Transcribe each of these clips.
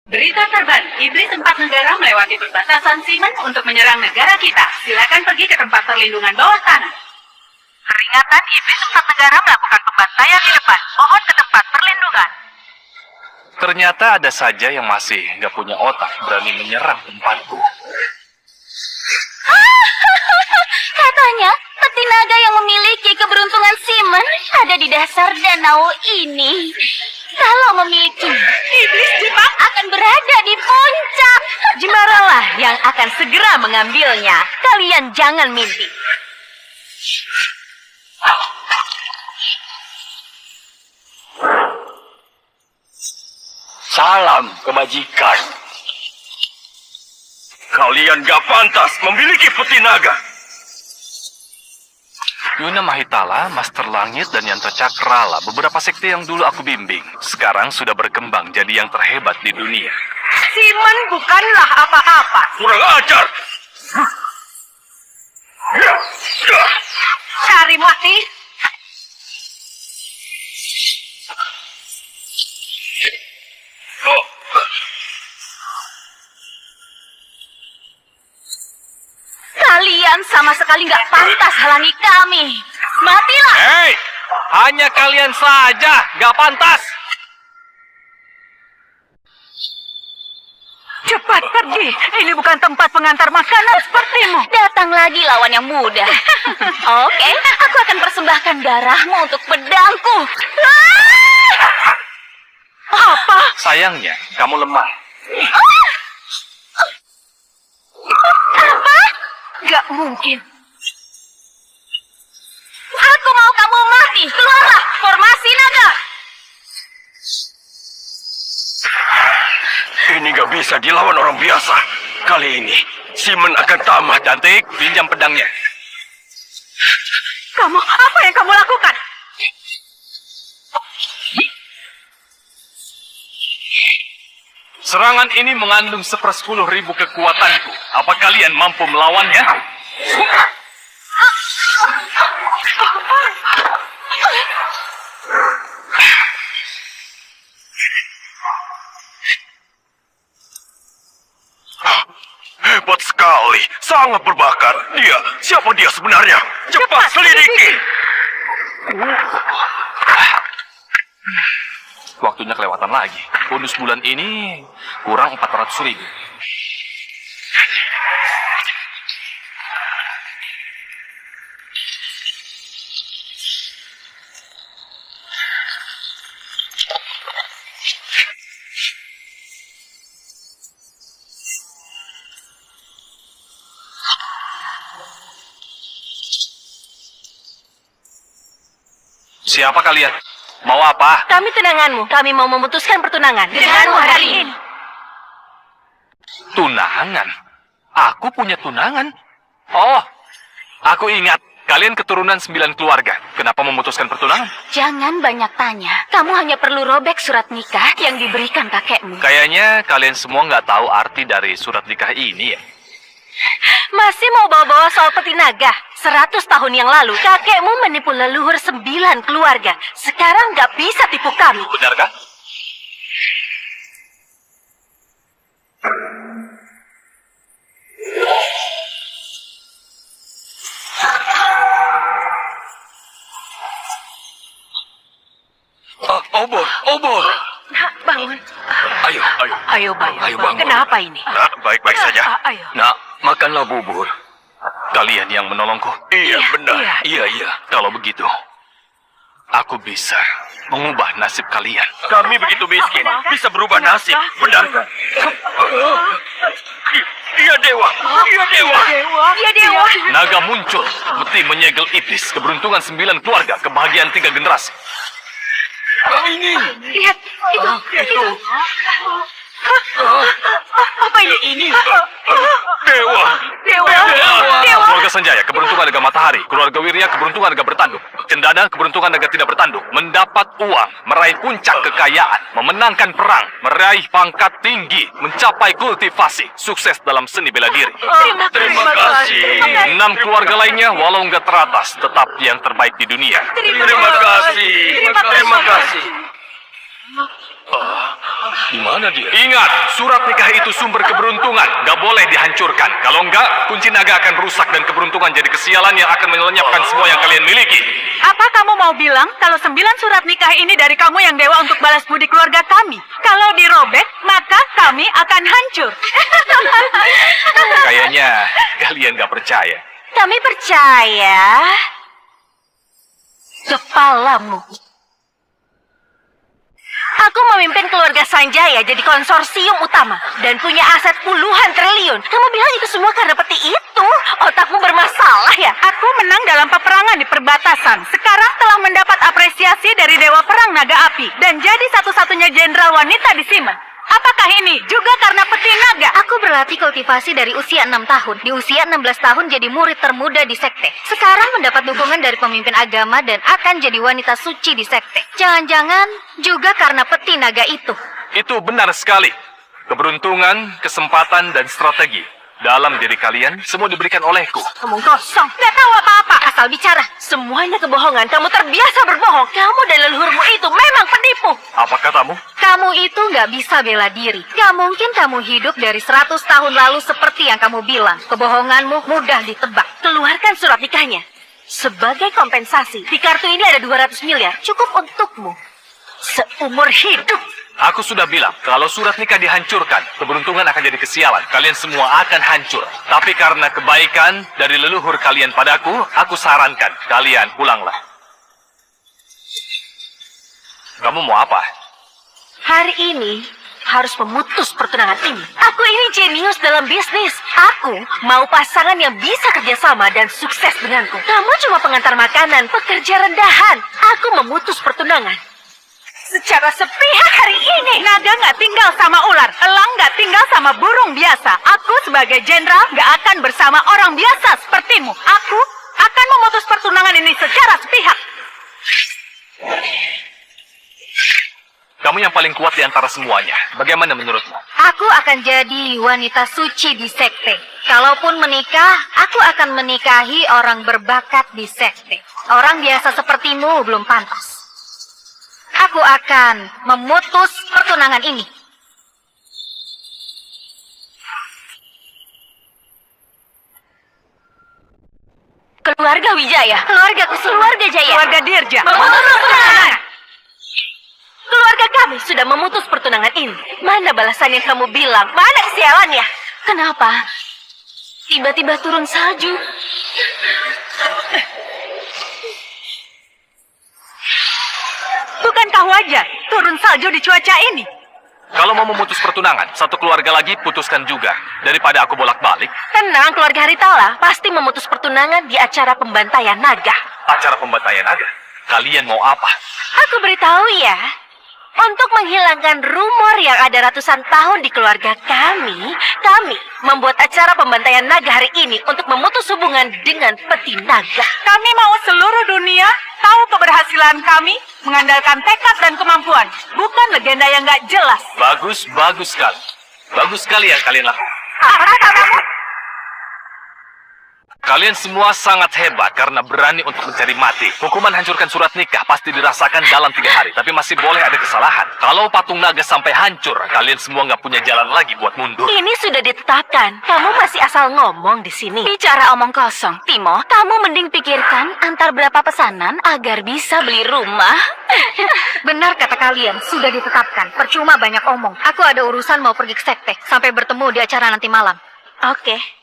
Berita terbaru, iblis 4 negara melewati perbatasan Simen untuk menyerang negara kita. Silakan pergi ke tempat perlindungan bawah tanah. Peringatan, iblis 4 negara melakukan pembantaian di depan. Mohon ke tempat perlindungan. Ternyata ada saja yang masih nggak punya otak berani menyerang tempatku. Katanya, peti naga yang memiliki keberuntungan Simen ada di dasar danau ini. Kalau memiliki, iblis Jepang akan berada di puncak. Jemaralah yang akan segera mengambilnya. Kalian jangan mimpi. Salam kebajikan. Kalian gak pantas memiliki peti naga. Yuna Mahitala, Master Langit, dan Yantra Cakrala, beberapa sekte yang dulu aku bimbing, sekarang sudah berkembang jadi yang terhebat di dunia. Simen bukanlah apa-apa. Kurang ajar. Cari mati. Kalian sama sekali nggak pantas halangi kami. Matilah! Hei, hanya kalian saja nggak pantas. Cepat pergi. Ini bukan tempat pengantar makanan sepertimu. Datang lagi lawan yang mudah. Oke, aku akan persembahkan darahmu untuk pedangku. Apa? Sayangnya, kamu lemah. Apa? Gak mungkin. Aku mau kamu mati. Keluarlah, formasi naga. Ini gak bisa dilawan orang biasa. Kali ini, Simen akan tamat. Cantik, pinjam pedangnya. Kamu, apa yang kamu lakukan? Serangan ini mengandung 1/10.000 kekuatanku. Apa kalian mampu melawannya? Hebat sekali. Sangat berbakat. Siapa dia sebenarnya? Cepat selidiki. Waktunya kelewatan lagi. Bonus bulan ini kurang 400.000. Siapa kalian? Mau apa? Kami tunanganmu. Kami mau memutuskan pertunangan denganmu hari ini. Tunangan? Aku punya tunangan? Oh, aku ingat. Kalian keturunan 9 keluarga. Kenapa memutuskan pertunangan? Jangan banyak tanya. Kamu hanya perlu robek surat nikah yang diberikan kakekmu. Kayaknya kalian semua nggak tahu arti dari surat nikah ini ya. Masih mau bawa-bawa soal peti naga? 100 tahun yang lalu, kakekmu menipu leluhur 9 keluarga. Sekarang nggak bisa tipu kami. Benarkah? Obor. Nak, bangun. Ayo. Ayo, bangun. Ayo, bangun. Kenapa ini? Nak, baik-baik saja. Ayo. Nak, makanlah bubur. Kalian yang menolongku? Iya, benar. iya. Iya. Kalau begitu, aku bisa mengubah nasib kalian. Kami begitu miskin, bisa berubah nasib. Benar. Dia dewa. Dia dewa. Naga muncul, beti menyegel iblis, keberuntungan 9 keluarga, kebahagiaan 3 generasi. Lihat, itu. Apa ini? Dewa. Keluarga Sanjaya, keberuntungan naga matahari. Keluarga Wirya, keberuntungan naga bertanduk. Cendana, keberuntungan naga tidak bertanduk. Mendapat uang, meraih puncak kekayaan, memenangkan perang, meraih pangkat tinggi, mencapai kultivasi, sukses dalam seni bela diri. Terima kasih. 6 keluarga lainnya, walau nggak teratas, tetap yang terbaik di dunia. Terima kasih. Di mana dia? Ingat, surat nikah itu sumber keberuntungan. Gak boleh dihancurkan. Kalau enggak, kunci naga akan rusak dan keberuntungan jadi kesialan yang akan melenyapkan semua yang kalian miliki. Apa kamu mau bilang kalau 9 surat nikah ini dari kamu yang dewa untuk balas budi keluarga kami? Kalau dirobek, maka kami akan hancur. Kayaknya kalian gak percaya. Kami percaya. Kepalamu. Aku memimpin keluarga Sanjaya jadi konsorsium utama dan punya aset puluhan triliun. Kamu bilang itu semua karena peti itu? Otakmu bermasalah ya? Aku menang dalam peperangan di perbatasan. Sekarang telah mendapat apresiasi dari Dewa Perang Naga Api dan jadi satu-satunya jenderal wanita di Simen. Apakah ini juga karena peti naga? Aku berlatih kultivasi dari usia 6 tahun. Di usia 16 tahun jadi murid termuda di sekte. Sekarang mendapat dukungan dari pemimpin agama dan akan jadi wanita suci di sekte. Jangan-jangan juga karena peti naga itu. Itu benar sekali. Keberuntungan, kesempatan, dan strategi. Dalam diri kalian, semua diberikan olehku. Ngomong kosong, nggak tahu apa-apa. Asal bicara, semuanya kebohongan. Kamu terbiasa berbohong. Kamu dan leluhurmu itu memang penipu. Apa katamu? Kamu itu nggak bisa bela diri. Gak mungkin kamu hidup dari 100 tahun lalu seperti yang kamu bilang. Kebohonganmu mudah ditebak. Keluarkan surat nikahnya. Sebagai kompensasi, di kartu ini ada 200 miliar. Cukup untukmu. Seumur hidup. Aku sudah bilang, kalau surat nikah dihancurkan, keberuntungan akan jadi kesialan. Kalian semua akan hancur. Tapi karena kebaikan dari leluhur kalian padaku, aku sarankan, kalian pulanglah. Kamu mau apa? Hari ini harus memutus pertunangan ini. Aku ini jenius dalam bisnis. Aku mau pasangan yang bisa kerjasama dan sukses denganku. Kamu cuma pengantar makanan, pekerja rendahan. Aku memutus pertunangan. Secara sepihak hari ini. Naga nggak tinggal sama ular, elang nggak tinggal sama burung biasa. Aku sebagai jenderal nggak akan bersama orang biasa sepertimu. Aku akan memutus pertunangan ini secara sepihak. Kamu yang paling kuat di antara semuanya. Bagaimana menurutmu? Aku akan jadi wanita suci di sekte. Kalaupun menikah, aku akan menikahi orang berbakat di sekte. Orang biasa sepertimu belum pantas. Aku akan memutus pertunangan ini. Keluarga Wijaya. Keluarga Jaya. Keluarga Dirja. Memutus pertunangan. Keluarga kami sudah memutus pertunangan ini. Mana balasan yang kamu bilang? Mana kesialannya? Kenapa? Tiba-tiba turun salju. Bukankah wajar turun salju di cuaca ini? Kalau mau memutus pertunangan, satu keluarga lagi putuskan juga. Daripada aku bolak-balik. Tenang, keluarga Haritala pasti memutus pertunangan di acara pembantaian naga. Acara pembantaian naga? Kalian mau apa? Aku beritahu ya, untuk menghilangkan rumor yang ada ratusan tahun di keluarga kami membuat acara pembantaian naga hari ini untuk memutus hubungan dengan peti naga. Kami mau seluruh dunia tahu keberhasilan kami mengandalkan tekad dan kemampuan, bukan legenda yang nggak jelas. Bagus sekali. Bagus sekali yang kalian lakukan. Apa katamu? Kalian semua sangat hebat karena berani untuk mencari mati. Hukuman hancurkan surat nikah pasti dirasakan dalam 3 hari. Tapi masih boleh ada kesalahan. Kalau patung naga sampai hancur, kalian semua nggak punya jalan lagi buat mundur. Ini sudah ditetapkan. Kamu masih asal ngomong di sini. Bicara omong kosong. Timo, kamu mending pikirkan antar berapa pesanan agar bisa beli rumah. Benar kata kalian, sudah ditetapkan. Percuma banyak omong. Aku ada urusan mau pergi ke sekte. Sampai bertemu di acara nanti malam. Oke.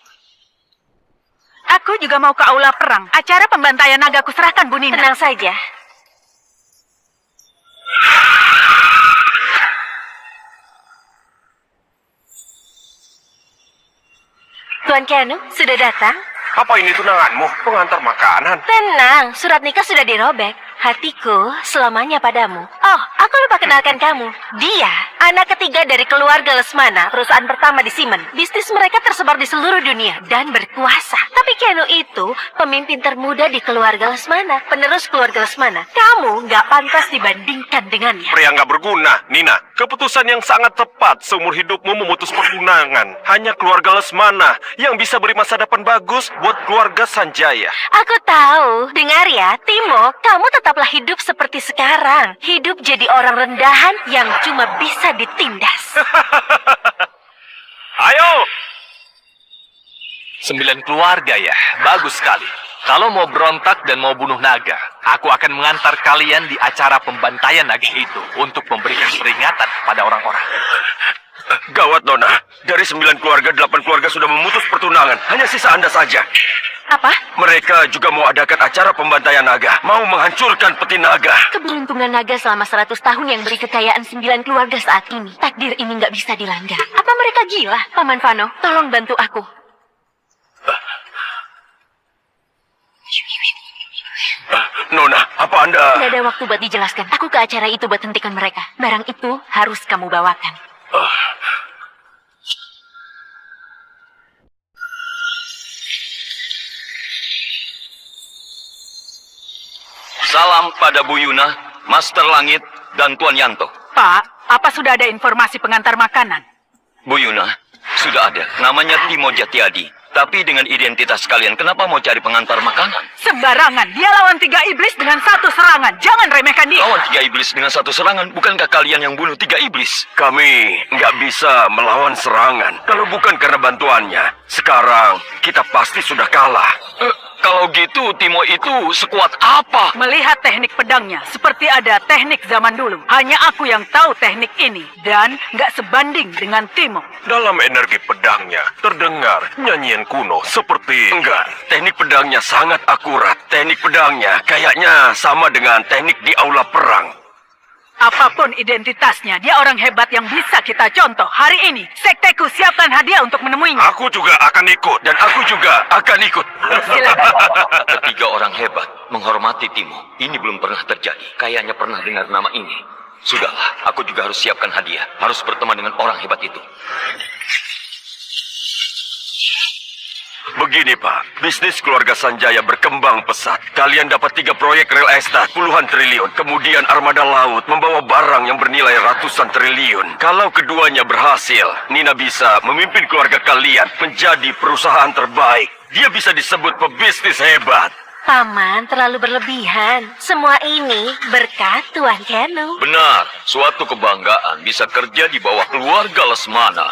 Aku juga mau ke aula perang. Acara pembantaian naga aku serahkan Bu Nina. Tenang saja. Tuan Keanu, sudah datang? Apa ini tunanganmu? Pengantar makanan. Tenang, surat nikah sudah dirobek. Hatiku selamanya padamu. Oh, aku lupa kenalkan kamu. Dia, anak ketiga dari keluarga Lesmana, perusahaan pertama di Simen. Bisnis mereka tersebar di seluruh dunia dan berkuasa. Tapi Keanu itu pemimpin termuda di keluarga Lesmana, penerus keluarga Lesmana. Kamu nggak pantas dibandingkan dengannya. Pria nggak berguna, Nina. Keputusan yang sangat tepat seumur hidupmu memutus pertunangan. Hanya keluarga Lesmana yang bisa beri masa depan bagus buat keluarga Sanjaya. Aku tahu. Dengar ya, Timo, kamu tetaplah hidup seperti sekarang. Hidup jadi orang rendahan yang cuma bisa ditindas. Ayo! 9 keluarga ya, bagus sekali. Kalau mau berontak dan mau bunuh naga, aku akan mengantar kalian di acara pembantaian naga itu untuk memberikan peringatan pada orang-orang. Gawat, Nona. Dari 9 keluarga, 8 keluarga sudah memutus pertunangan. Hanya sisa Anda saja. Apa? Mereka juga mau adakan acara pembantaian naga. Mau menghancurkan peti naga. Keberuntungan naga selama 100 tahun yang beri kekayaan 9 keluarga saat ini. Takdir ini nggak bisa dilanggar. Apa mereka gila? Paman Vano, tolong bantu aku. Nona, apa Anda... Tidak ada waktu buat dijelaskan. Aku ke acara itu buat hentikan mereka. Barang itu harus kamu bawakan. Salam pada Bu Yuna, Master Langit, dan Tuan Yanto. Pak, apa sudah ada informasi pengantar makanan? Bu Yuna, sudah ada. Namanya Timo Jatiadi. Tapi dengan identitas kalian, kenapa mau cari pengantar makanan? Sembarangan, dia lawan 3 iblis dengan 1 serangan. Jangan remehkan dia. Lawan 3 iblis dengan 1 serangan, bukankah kalian yang bunuh 3 iblis? Kami nggak bisa melawan serangan. Kalau bukan karena bantuannya, sekarang kita pasti sudah kalah. Kalau gitu, Timo itu sekuat apa? Melihat teknik pedangnya, seperti ada teknik zaman dulu. Hanya aku yang tahu teknik ini, dan nggak sebanding dengan Timo. Dalam energi pedangnya, terdengar nyanyian kuno seperti... Enggak, teknik pedangnya sangat akurat. Teknik pedangnya kayaknya sama dengan teknik di aula perang. Apapun identitasnya, dia orang hebat yang bisa kita contoh. Hari ini, sekteku siapkan hadiah untuk menemuinya. Aku juga akan ikut, dan aku juga akan ikut. Silakan. Ketiga orang hebat menghormati Timo. Ini belum pernah terjadi. Kayaknya pernah dengar nama ini. Sudahlah, aku juga harus siapkan hadiah. Harus berteman dengan orang hebat itu. Begini Pak, bisnis keluarga Sanjaya berkembang pesat. Kalian dapat 3 proyek real estate, puluhan triliun. Kemudian armada laut membawa barang yang bernilai ratusan triliun. Kalau keduanya berhasil, Nina bisa memimpin keluarga kalian menjadi perusahaan terbaik. Dia bisa disebut pebisnis hebat. Paman, terlalu berlebihan. Semua ini berkat Tuan Kenu. Benar, suatu kebanggaan bisa kerja di bawah keluarga Lesmana.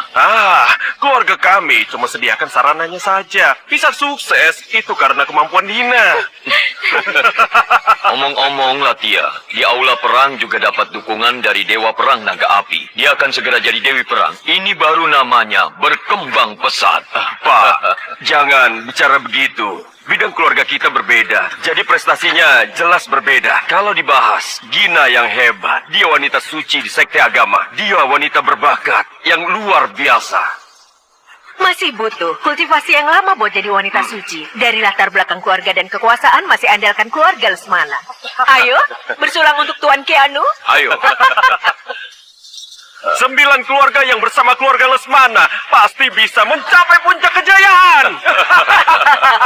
Keluarga kami cuma sediakan sarananya saja. Bisa sukses, itu karena kemampuan Nina. Omong-omong Latia, di aula perang juga dapat dukungan dari Dewa Perang Naga Api. Dia akan segera jadi Dewi Perang. Ini baru namanya berkembang pesat. Pak, jangan bicara begitu. Bidang keluarga kita berbeda, jadi prestasinya jelas berbeda. Kalau dibahas, Gina yang hebat. Dia wanita suci di sekte agama. Dia wanita berbakat yang luar biasa. Masih butuh kultivasi yang lama buat jadi wanita suci. Dari latar belakang keluarga dan kekuasaan masih andalkan keluarga Lesmana. Ayo, bersulang untuk Tuan Keanu. Ayo. 9 keluarga yang bersama keluarga Lesmana pasti bisa mencapai puncak kejayaan.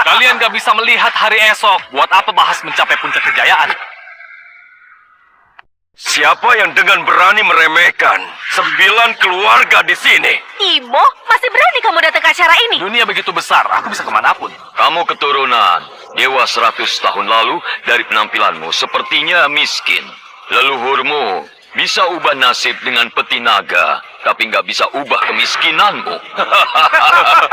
Kalian gak bisa melihat hari esok. Buat apa bahas mencapai puncak kejayaan? Siapa yang dengan berani meremehkan 9 keluarga di sini? Timo, masih berani kamu datang ke acara ini? Dunia begitu besar, aku bisa kemanapun. Kamu keturunan Dewa 100 tahun lalu. Dari penampilanmu sepertinya miskin. Leluhurmu bisa ubah nasib dengan peti naga, tapi nggak bisa ubah kemiskinanmu.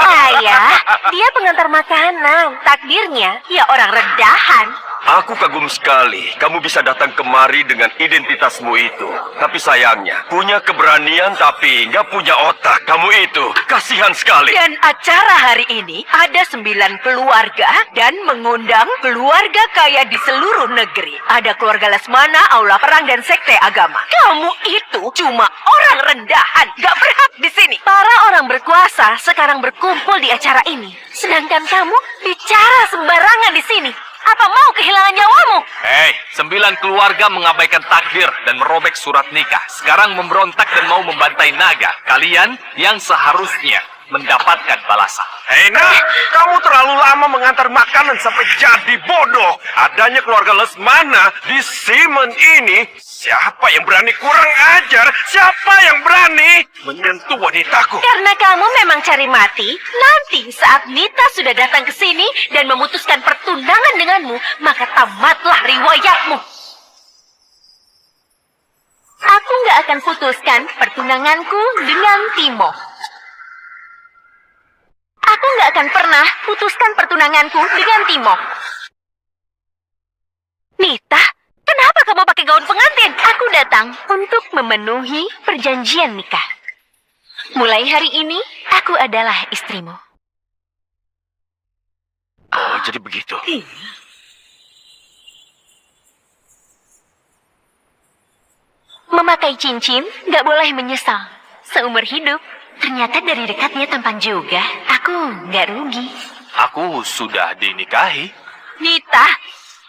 Ayah, dia pengantar makanan. Takdirnya, ya orang rendahan. Aku kagum sekali kamu bisa datang kemari dengan identitasmu itu. Tapi sayangnya, punya keberanian tapi nggak punya otak. Kamu itu kasihan sekali. Dan acara hari ini ada 9 keluarga dan mengundang keluarga kaya di seluruh negeri. Ada keluarga Lesmana, aula perang, dan sekte agama. Kamu itu cuma orang rendahan, gak berhak di sini. Para orang berkuasa sekarang berkumpul di acara ini. Sedangkan kamu bicara sembarangan di sini. Apa mau kehilangan nyawamu? Hei, 9 keluarga mengabaikan takdir dan merobek surat nikah. Sekarang memberontak dan mau membantai naga. Kalian yang seharusnya mendapatkan balasan. Hei Nah, kamu terlalu lama mengantar makanan sampai jadi bodoh. Adanya keluarga Lesmana di Simon ini Siapa yang berani kurang ajar? Siapa yang berani menyentuh wanitaku? Karena kamu memang cari mati, nanti saat Nita sudah datang ke sini dan memutuskan pertunangan denganmu, maka tamatlah riwayatmu. Aku nggak akan putuskan pertunanganku dengan Timo. Aku nggak akan pernah putuskan pertunanganku dengan Timo. Nita, kenapa kamu pakai gaun pengantin? Aku datang untuk memenuhi perjanjian nikah. Mulai hari ini, aku adalah istrimu. Oh, jadi begitu. Memakai cincin nggak boleh menyesal. Seumur hidup, ternyata dari dekatnya tampan juga. Aku nggak rugi. Aku sudah dinikahi. Nita,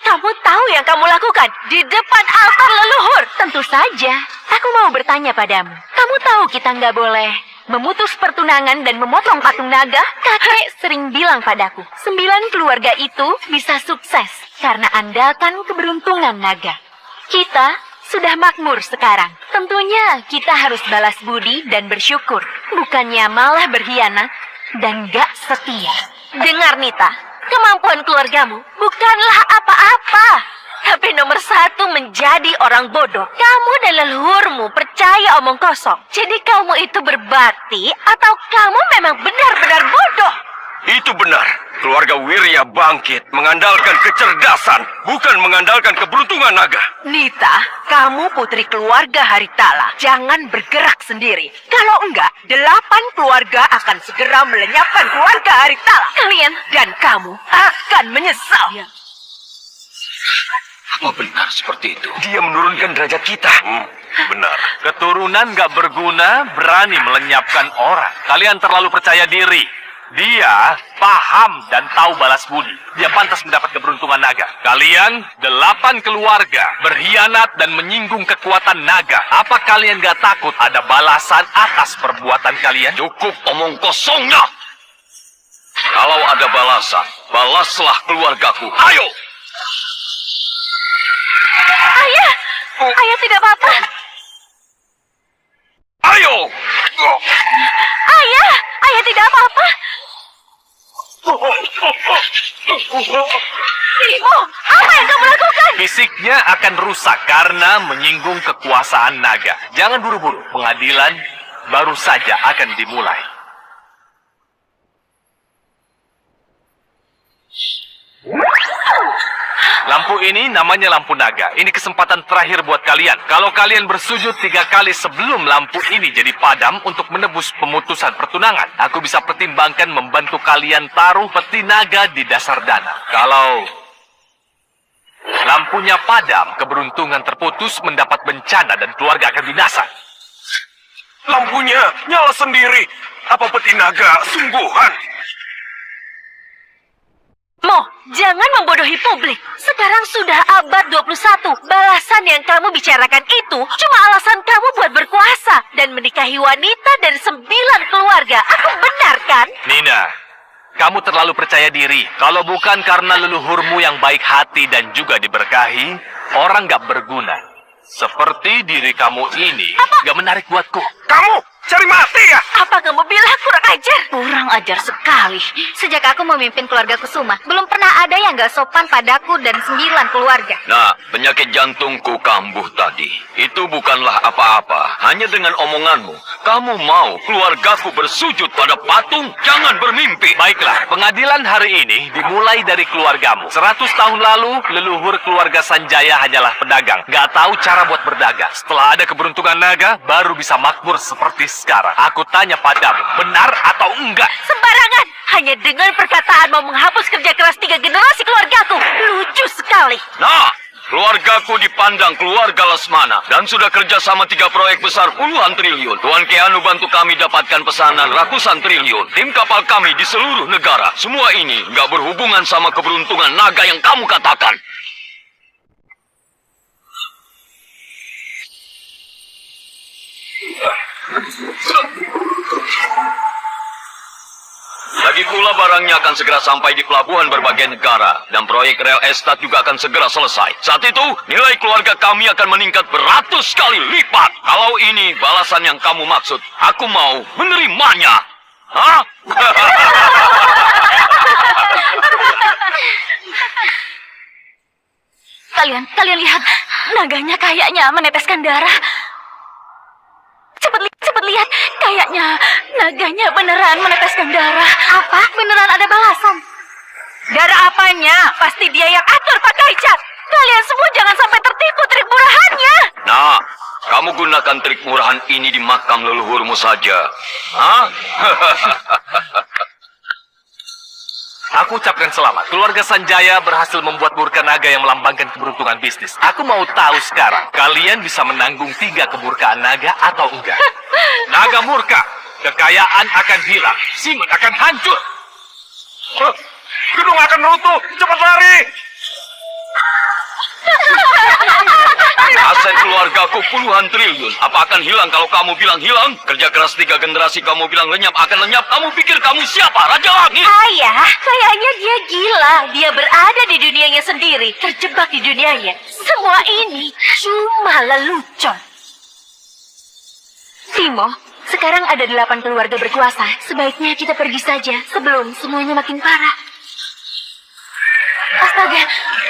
kamu tahu yang kamu lakukan di depan altar leluhur? Tentu saja. Aku mau bertanya padamu. Kamu tahu kita nggak boleh memutus pertunangan dan memotong patung naga? Kakek sering bilang padaku, 9 keluarga itu bisa sukses karena andalkan keberuntungan naga. Kita sudah makmur sekarang. Tentunya kita harus balas budi dan bersyukur. Bukannya malah berkhianat dan gak setia. Dengar Nita, kemampuan keluargamu bukanlah apa-apa. Tapi nomor 1 menjadi orang bodoh. Kamu dan leluhurmu percaya omong kosong. Jadi kamu itu berbakti atau kamu memang benar-benar bodoh? Itu benar. Keluarga Wirya bangkit mengandalkan kecerdasan, bukan mengandalkan keberuntungan naga. Nita, kamu putri keluarga Haritala. Jangan bergerak sendiri. Kalau enggak, 8 keluarga akan segera melenyapkan keluarga Haritala. Kalian dan kamu akan menyesal. Apa benar seperti itu? Dia menurunkan derajat kita. Benar. Keturunan gak berguna berani melenyapkan orang. Kalian terlalu percaya diri. Dia paham dan tahu balas budi. Dia pantas mendapat keberuntungan naga. Kalian 8 keluarga berkhianat dan menyinggung kekuatan naga. Apa kalian gak takut ada balasan atas perbuatan kalian? Cukup omong kosongnya. Kalau ada balasan, balaslah keluargaku. Ayo! Ayah! Ayah tidak apa-apa. Ayo! Ayah! Ayah tidak apa-apa. Timo, apa yang kamu lakukan? Fisiknya akan rusak karena menyinggung kekuasaan naga. Jangan buru-buru. Pengadilan baru saja akan dimulai. Lampu ini namanya lampu naga. Ini kesempatan terakhir buat kalian. Kalau kalian bersujud 3 kali sebelum lampu ini jadi padam untuk menebus pemutusan pertunangan, aku bisa pertimbangkan membantu kalian taruh peti naga di dasar danau. Kalau lampunya padam, keberuntungan terputus, mendapat bencana dan keluarga akan binasa. Lampunya nyala sendiri. Apa peti naga sungguhan? Mo, jangan membodohi publik. Sekarang sudah abad 21. Balasan yang kamu bicarakan itu cuma alasan kamu buat berkuasa dan menikahi wanita dari 9 keluarga. Aku benar kan? Nina, kamu terlalu percaya diri. Kalau bukan karena leluhurmu yang baik hati dan juga diberkahi, orang gak berguna. Seperti diri kamu ini gak menarik buatku. Kamu cari mati ya? Apa kamu bilang kurang ajar? Kurang ajar sekali. Sejak aku memimpin keluarga Kusuma, belum pernah ada yang gak sopan padaku dan 9 keluarga. Nah, penyakit jantungku kambuh tadi. Itu bukanlah apa-apa. Hanya dengan omonganmu, kamu mau keluargaku bersujud pada patung? Jangan bermimpi. Baiklah, pengadilan hari ini dimulai dari keluargamu. 100 tahun lalu, leluhur keluarga Sanjaya hanyalah pedagang. Gak tahu cara buat berdagang. Setelah ada keberuntungan naga, baru bisa makmur seperti sekarang. Aku tanya padamu, benar atau enggak? Sembarangan. Hanya dengan perkataan mau menghapus kerja keras 3 generasi keluargaku. Lucu sekali. Nah, keluargaku dipandang keluarga Lesmana dan sudah kerja sama 3 proyek besar puluhan triliun. Tuan Keanu bantu kami dapatkan pesanan ratusan triliun. Tim kapal kami di seluruh negara. Semua ini nggak berhubungan sama keberuntungan naga yang kamu katakan. Lagi pula barangnya akan segera sampai di pelabuhan berbagai negara. Dan proyek real estate juga akan segera selesai. Saat itu, nilai keluarga kami akan meningkat beratus kali lipat. Kalau ini balasan yang kamu maksud, aku mau menerimanya. Hah? Kalian lihat, naganya kayaknya meneteskan darah. Cepet lihat, kayaknya naganya beneran meneteskan darah. Apa? Beneran ada balasan? Darah apanya? Pasti dia yang atur Pak Kaicat. Kalian semua jangan sampai tertipu trik murahannya. Nah, kamu gunakan trik murahan ini di makam leluhurmu saja. Hah? Aku ucapkan selamat. Keluarga Sanjaya berhasil membuat murka naga yang melambangkan keberuntungan bisnis. Aku mau tahu sekarang, kalian bisa menanggung 3 kemurkaan naga atau enggak? Naga murka, kekayaan akan hilang, Simon akan hancur. Gedung akan runtuh, cepat lari! Aset keluargaku puluhan triliun. Apa akan hilang kalau kamu bilang hilang? Kerja keras 3 generasi kamu bilang lenyap akan lenyap. Kamu pikir kamu siapa? Raja Langit? Ayah, kayaknya dia gila. Dia berada di dunianya sendiri, terjebak di dunianya. Semua ini cuma lelucon. Timo, sekarang ada 8 keluarga berkuasa. Sebaiknya kita pergi saja sebelum semuanya makin parah. Astaga,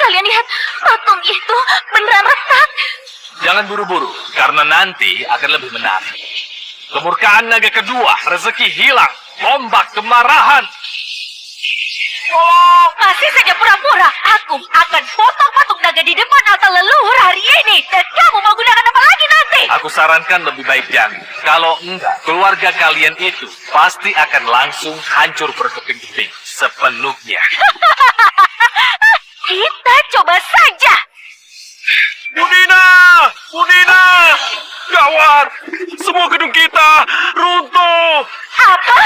kalian lihat, patung itu beneran retak. Jangan buru-buru, karena nanti akan lebih menarik. Kemurkaan naga kedua, rezeki hilang, ombak kemarahan. Oh, masih saja pura-pura. Aku akan potong patung naga di depan altar leluhur hari ini. Dan kamu mau gunakan apa lagi nanti? Aku sarankan lebih baik jangan. Kalau enggak, keluarga kalian itu pasti akan langsung hancur berkeping-keping sepenuhnya. Kita coba saja. Budina! Gawat! Semua gedung kita runtuh! Apa?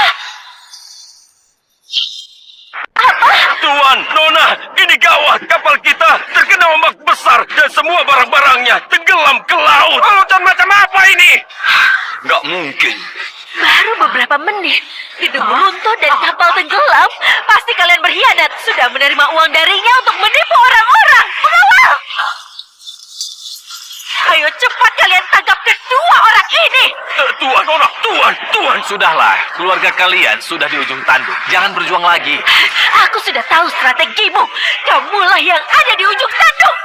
Tuan, Nona, ini gawat! Kapal kita terkena ombak besar dan semua barang-barangnya tenggelam ke laut! Lautan macam apa ini? Nggak mungkin. Baru beberapa menit, gedung runtuh dan kapal tenggelam. Pasti kalian berkhianat. Sudah menerima uang darinya untuk menipu orang-orang. Pengawal! Ayo cepat kalian tangkap kedua orang ini. Tuan, Nona, Tuan! Sudahlah, keluarga kalian sudah di ujung tanduk. Jangan berjuang lagi. Aku sudah tahu strategimu. Kamulah yang ada di ujung tanduk.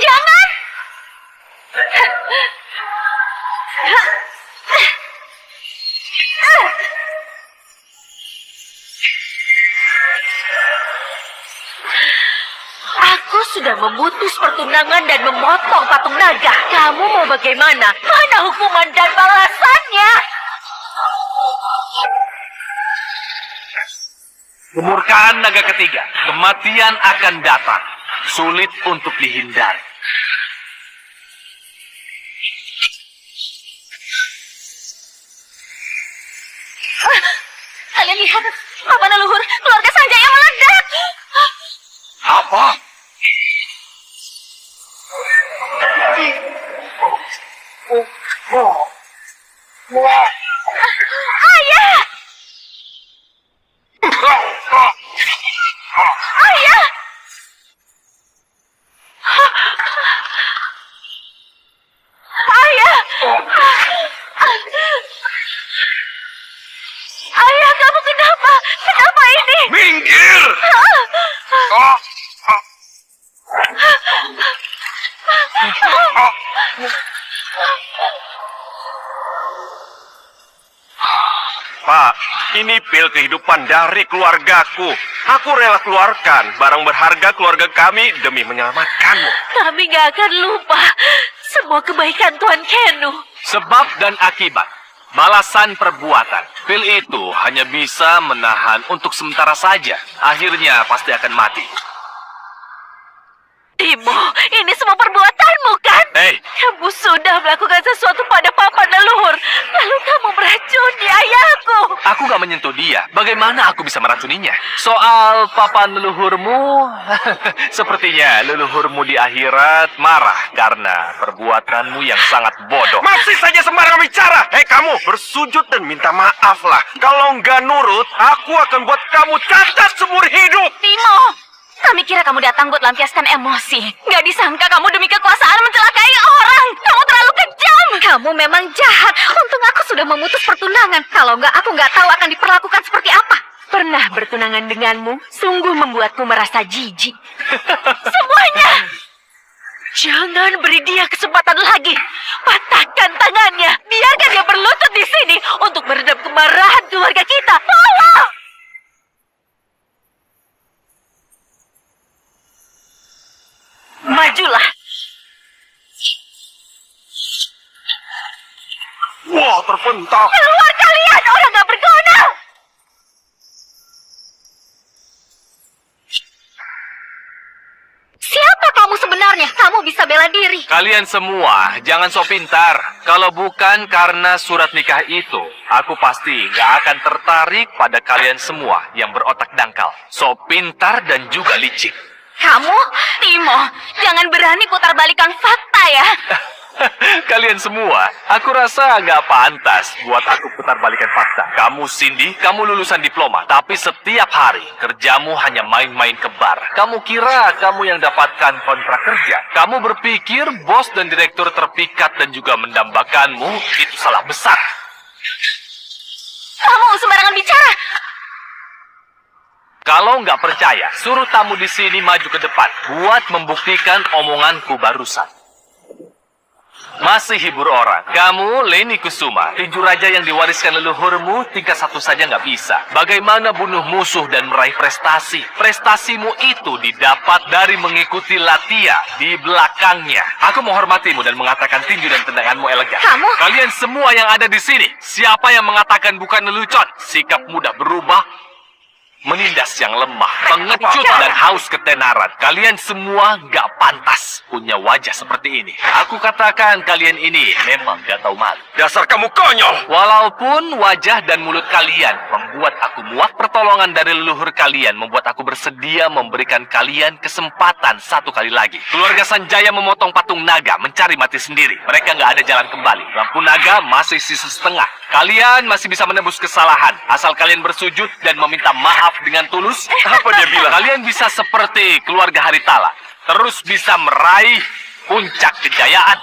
Jangan! Aku sudah memutus pertunangan dan memotong patung naga. Kamu mau bagaimana? Mana hukuman dan balasannya? Kemurkaan naga ketiga, kematian akan datang. Sulit untuk dihindari. Kalian lihat, papan leluhur keluarga Sanjaya meledak. Apa? Ayah! Ayah! Ayah! Ayah, kamu kenapa? Kenapa ini? Minggir! Pak, ini pil kehidupan dari keluargaku. Aku rela keluarkan barang berharga keluarga kami demi menyelamatkanmu. Kami gak akan lupa semua kebaikan Tuan Kenu. Sebab dan akibat. Balasan perbuatan. Pil itu hanya bisa menahan untuk sementara saja. Akhirnya pasti akan mati. Timo, ini semua perbuatanmu kan? Hei, Kamu sudah melakukan sesuatu pada papan leluhur. Lalu kamu meracuni ayahku. aku gak menyentuh dia, bagaimana aku bisa meracuninya? Soal papan leluhurmu, sepertinya leluhurmu di akhirat marah karena perbuatanmu yang sangat bodoh. Masih saja sembarangan bicara. Hei kamu, bersujud dan minta maaf lah. Kalau nggak nurut, aku akan buat kamu cacat seumur hidup. Timo, kami kira kamu datang buat lampiaskan emosi. Nggak disangka kamu demi kekuasaan mencelakai orang. Kamu terlalu kejam. Kamu memang jahat. Untung aku sudah memutus pertunangan. Kalau nggak, aku nggak tahu akan diperlakukan seperti apa. Pernah bertunangan denganmu, sungguh membuatku merasa jijik. Semuanya. Jangan beri dia kesempatan lagi. Patahkan tangannya. Biarkan dia berlutut di sini untuk meredam kemarahan keluarga kita. Tolong! Majulah. Wah, terpental. Keluar kalian, orang gak berguna. Siapa kamu sebenarnya? Kamu bisa bela diri. Kalian semua, jangan sok pintar. Kalau bukan karena surat nikah itu, aku pasti gak akan tertarik pada kalian semua yang berotak dangkal. Sok pintar dan juga licik. Kamu, Timo, jangan berani putar balikan fakta ya. Kalian semua, aku rasa nggak pantas buat aku putar balikan fakta. Kamu Cindy, kamu lulusan diploma, tapi setiap hari kerjamu hanya main-main ke bar. Kamu kira kamu yang dapatkan kontrak kerja. Kamu berpikir bos dan direktur terpikat dan juga mendambakanmu, itu salah besar. Kamu sembarangan bicara. Kalau nggak percaya, suruh tamu di sini maju ke depan buat membuktikan omonganku barusan. Masih hibur orang. Kamu, Leni Kusuma, tinju raja yang diwariskan leluhurmu, tingkat 1 saja nggak bisa. Bagaimana bunuh musuh dan meraih prestasi? Prestasimu itu didapat dari mengikuti latihan di belakangnya. Aku menghormatimu dan mengatakan tinju dan tendanganmu elegan. Kamu? Kalian semua yang ada di sini, siapa yang mengatakan bukan lelucon? Sikap mudah berubah, menindas yang lemah, pengecut dan haus ketenaran. Kalian semua nggak pantas punya wajah seperti ini. Aku katakan kalian ini memang nggak tahu malu. Dasar kamu konyol. Walaupun wajah dan mulut kalian membuat aku muak pertolongan dari leluhur kalian, membuat aku bersedia memberikan kalian kesempatan 1 kali lagi. Keluarga Sanjaya memotong patung naga, mencari mati sendiri. Mereka nggak ada jalan kembali. Lampu naga masih sisa setengah. Kalian masih bisa menebus kesalahan, asal kalian bersujud dan meminta maaf dengan tulus. Apa dia bilang? Kalian bisa seperti keluarga Haritala, terus bisa meraih puncak kejayaan.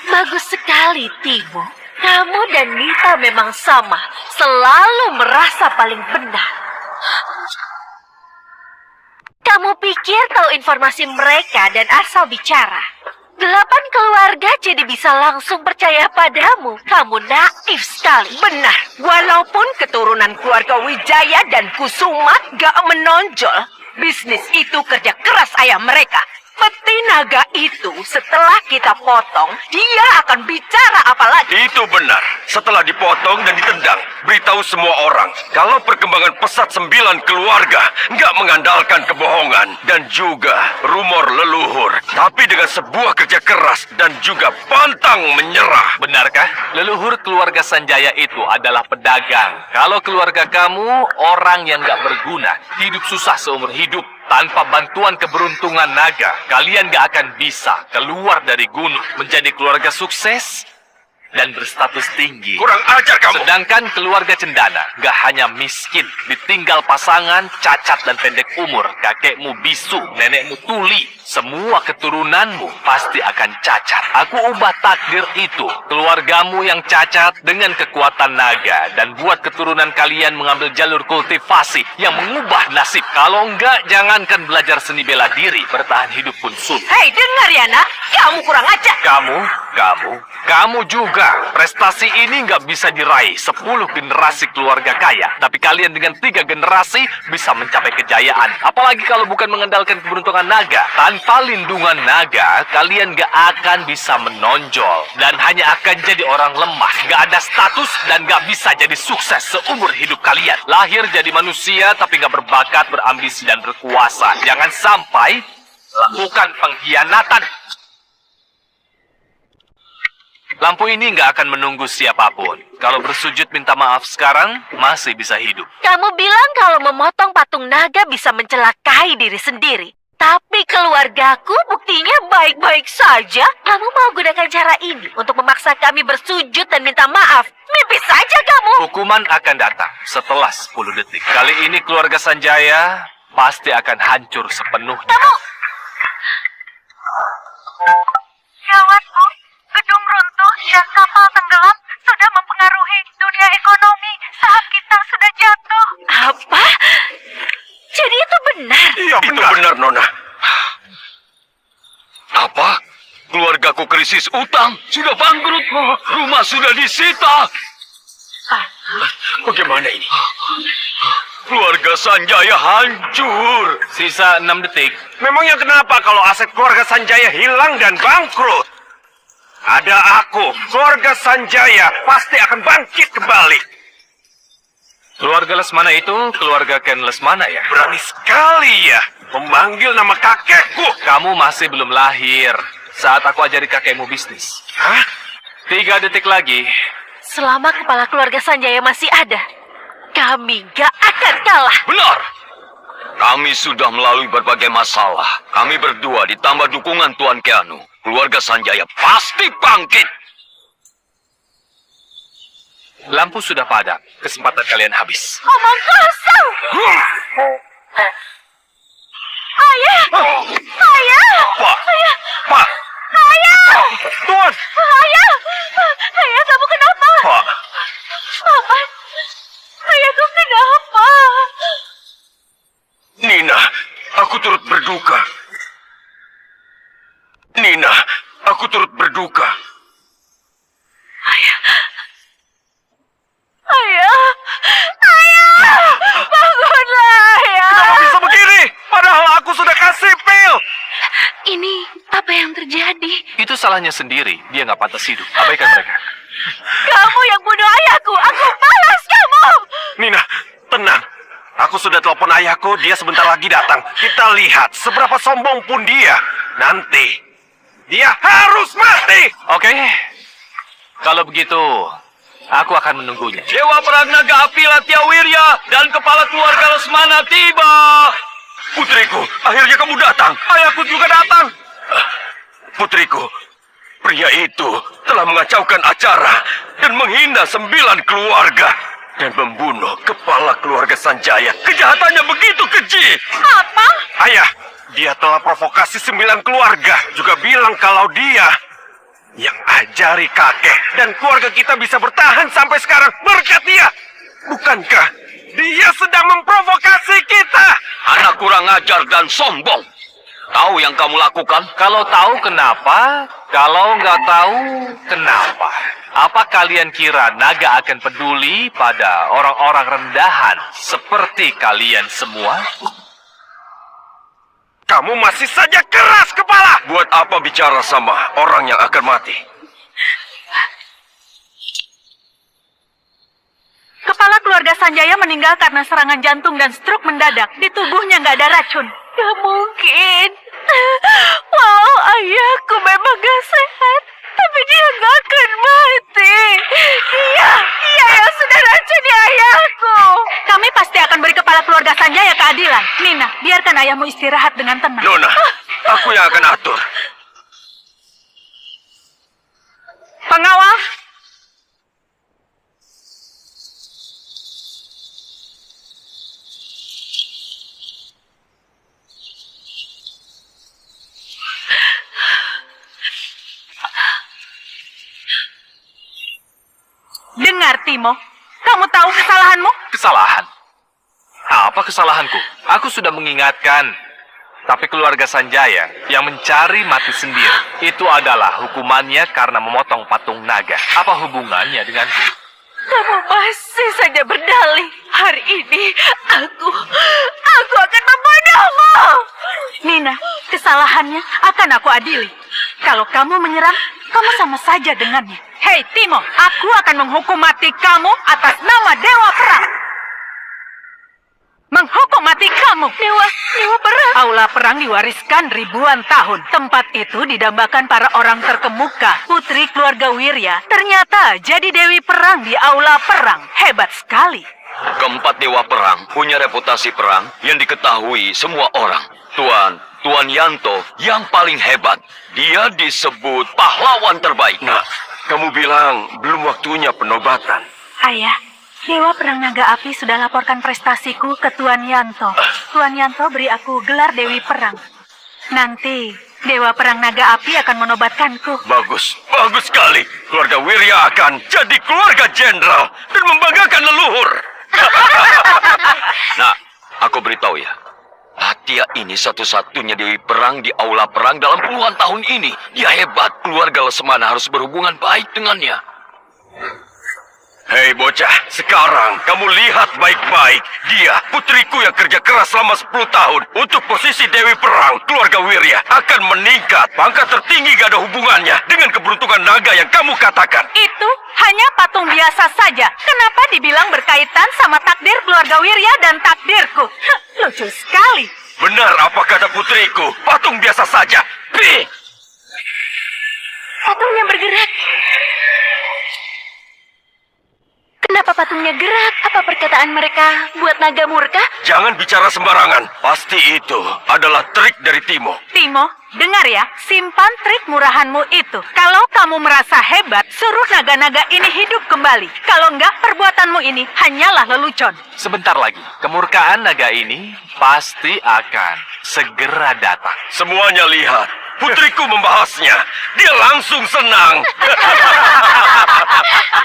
Bagus sekali, Timo. Kamu dan Nita memang sama. Selalu merasa paling benar. Kamu pikir tahu informasi mereka dan asal bicara. 8 keluarga jadi bisa langsung percaya padamu. Kamu naif sekali. Benar. Walaupun keturunan keluarga Wijaya dan Kusuma gak menonjol, bisnis itu kerja keras ayah mereka. Peti naga itu setelah kita potong, dia akan bicara apa lagi? Itu benar. Setelah dipotong dan ditendang, beritahu semua orang kalau perkembangan pesat 9 keluarga nggak mengandalkan kebohongan dan juga rumor leluhur, tapi dengan sebuah kerja keras dan juga pantang menyerah. Benarkah? Leluhur keluarga Sanjaya itu adalah pedagang. Kalau keluarga kamu orang yang gak berguna, hidup susah seumur hidup. Tanpa bantuan keberuntungan naga, kalian gak akan bisa keluar dari gunung menjadi keluarga sukses dan berstatus tinggi. Kurang ajar kamu. Sedangkan keluarga Cendana gak hanya miskin, ditinggal pasangan, cacat dan pendek umur. Kakekmu bisu, nenekmu tuli. Semua keturunanmu pasti akan cacat. Aku ubah takdir itu. Keluargamu yang cacat dengan kekuatan naga. Dan buat keturunan kalian mengambil jalur kultivasi yang mengubah nasib. Kalau enggak, jangankan belajar seni bela diri. Bertahan hidup pun sulit. Hei, dengar ya nak. Kamu kurang ajar. Kamu juga. Prestasi ini nggak bisa diraih 10 generasi keluarga kaya. Tapi kalian dengan 3 generasi bisa mencapai kejayaan. Apalagi kalau bukan mengandalkan keberuntungan naga. Tanpa lindungan naga, kalian nggak akan bisa menonjol. Dan hanya akan jadi orang lemah. Nggak ada status dan nggak bisa jadi sukses seumur hidup kalian. Lahir jadi manusia tapi nggak berbakat, berambisi, dan berkuasa. Jangan sampai lakukan pengkhianatan. Lampu ini nggak akan menunggu siapapun. Kalau bersujud minta maaf sekarang, masih bisa hidup. Kamu bilang kalau memotong patung naga bisa mencelakai diri sendiri. Tapi keluargaku buktinya baik-baik saja. Kamu mau gunakan cara ini untuk memaksa kami bersujud dan minta maaf. Mimpi saja kamu. Hukuman akan datang setelah 10 detik. Kali ini keluarga Sanjaya pasti akan hancur sepenuhnya. Kamu... Gawat, Bu. Gedung runtuh dan kapal tenggelam sudah mempengaruhi dunia ekonomi saat kita sudah jatuh. Apa? Jadi itu benar? Iya, itu benar, Nona. Apa? Keluargaku krisis utang, sudah bangkrut, rumah sudah disita. Bagaimana ini? Keluarga Sanjaya hancur. Sisa 6 detik. Memangnya kenapa kalau aset keluarga Sanjaya hilang dan bangkrut? Ada aku, keluarga Sanjaya pasti akan bangkit kembali. Keluarga Lesmana itu keluarga Ken Lesmana ya? Berani sekali ya memanggil nama kakekku. Kamu masih belum lahir saat aku ajari kakekmu bisnis. Hah? 3 detik lagi. Selama kepala keluarga Sanjaya masih ada, kami gak akan kalah. Benar. Kami sudah melalui berbagai masalah. Kami berdua ditambah dukungan Tuan Keanu. Keluarga Sanjaya pasti bangkit. Lampu sudah padam. Kesempatan kalian habis. Omong kosong. Ayah! Ayah! Pak! Ayah! Pak! Ayah! Tuan! Ayah! Ayah, kamu kenapa? Pak! Papa! Ayahku kenapa? Nina, aku turut berduka. Nina, aku turut berduka. Ayah! Ayah! Bangunlah, Ayah! Kenapa bisa begini? Padahal aku sudah kasih pil. Ini apa yang terjadi? Itu salahnya sendiri. Dia nggak pantas hidup. Abaikan mereka. Kamu yang bunuh ayahku! Aku balas kamu! Nina, tenang. Aku sudah telepon ayahku, dia sebentar lagi datang. Kita lihat seberapa sombong pun dia. Nanti, dia harus mati! Oke. Kalau begitu, aku akan menunggunya. Dewa Perang Naga Api Latyawirya dan kepala keluarga Lesmana tiba. Putriku, akhirnya kamu datang. Ayahku juga datang. Putriku, pria itu telah mengacaukan acara dan menghina 9 keluarga. Dan membunuh kepala keluarga Sanjaya. Kejahatannya begitu keji. Apa? Ayah, dia telah provokasi 9 keluarga. Juga bilang kalau dia yang ajari kakek. Dan keluarga kita bisa bertahan sampai sekarang berkat dia. Bukankah dia sedang memprovokasi kita? Anak kurang ajar dan sombong. Tahu yang kamu lakukan? Kalau tahu kenapa? Kalau nggak tahu kenapa? Apa kalian kira naga akan peduli pada orang-orang rendahan seperti kalian semua? Kamu masih saja keras kepala. Buat apa bicara sama orang yang akan mati? Kepala keluarga Sanjaya meninggal karena serangan jantung dan stroke mendadak. Di tubuhnya nggak ada racun. Gak mungkin. Walau ayahku memang gak sehat, tapi dia gak akan mati. Dia yang sudah racuni ayahku. Kami pasti akan beri kepala keluarga Sanjaya keadilan. Nina, biarkan ayahmu istirahat dengan tenang. Nona, aku yang akan atur. Pengawal, dengar, Timo. Kamu tahu kesalahanmu? Kesalahan? Apa kesalahanku? Aku sudah mengingatkan. Tapi keluarga Sanjaya yang mencari mati sendiri. Itu adalah hukumannya karena memotong patung naga. Apa hubungannya denganku? Kamu masih saja berdalih. Hari ini aku akan membunuhmu. Nina, kesalahannya akan aku adili. Kalau kamu menyerang, kamu sama saja dengannya. Hei Timo, aku akan menghukum mati kamu atas nama Dewa Perang. menghukum mati kamu. Dewa perang. Aula perang diwariskan ribuan tahun. Tempat itu didambakan para orang terkemuka. Putri keluarga Wirya ternyata jadi dewi perang di aula perang. Hebat sekali. Keempat dewa perang punya reputasi perang yang diketahui semua orang. Tuan Yanto yang paling hebat. Dia disebut pahlawan terbaik. Nak, kamu bilang belum waktunya penobatan. Ayah, Dewa Perang Naga Api sudah laporkan prestasiku ke Tuan Yanto. Tuan Yanto beri aku gelar Dewi Perang. Nanti Dewa Perang Naga Api akan menobatkanku. Bagus sekali. Keluarga Wirya akan jadi keluarga jenderal dan membanggakan leluhur. Nah, aku beritahu ya. Hatia ini satu-satunya dewi perang di aula perang dalam puluhan tahun ini. Dia hebat. Keluarga Lesmana harus berhubungan baik dengannya. Hei bocah, sekarang kamu lihat baik-baik. Dia, putriku yang kerja keras selama 10 tahun untuk posisi Dewi Perang, keluarga Wirya akan meningkat. Pangkat tertinggi gak ada hubungannya dengan keberuntungan naga yang kamu katakan. Itu hanya patung biasa saja. Kenapa dibilang berkaitan sama takdir keluarga Wirya dan takdirku? Lucu sekali. Benar apa kata putriku, patung biasa saja. Pi! Patungnya bergerak. Kenapa patungnya gerak? Apa perkataan mereka buat naga murka? Jangan bicara sembarangan. Pasti itu adalah trik dari Timo. Timo, dengar ya, simpan trik murahanmu itu. Kalau kamu merasa hebat, suruh naga-naga ini hidup kembali. Kalau enggak, perbuatanmu ini hanyalah lelucon. Sebentar lagi, kemurkaan naga ini pasti akan segera datang. Semuanya lihat. Putriku membahasnya. Dia langsung senang.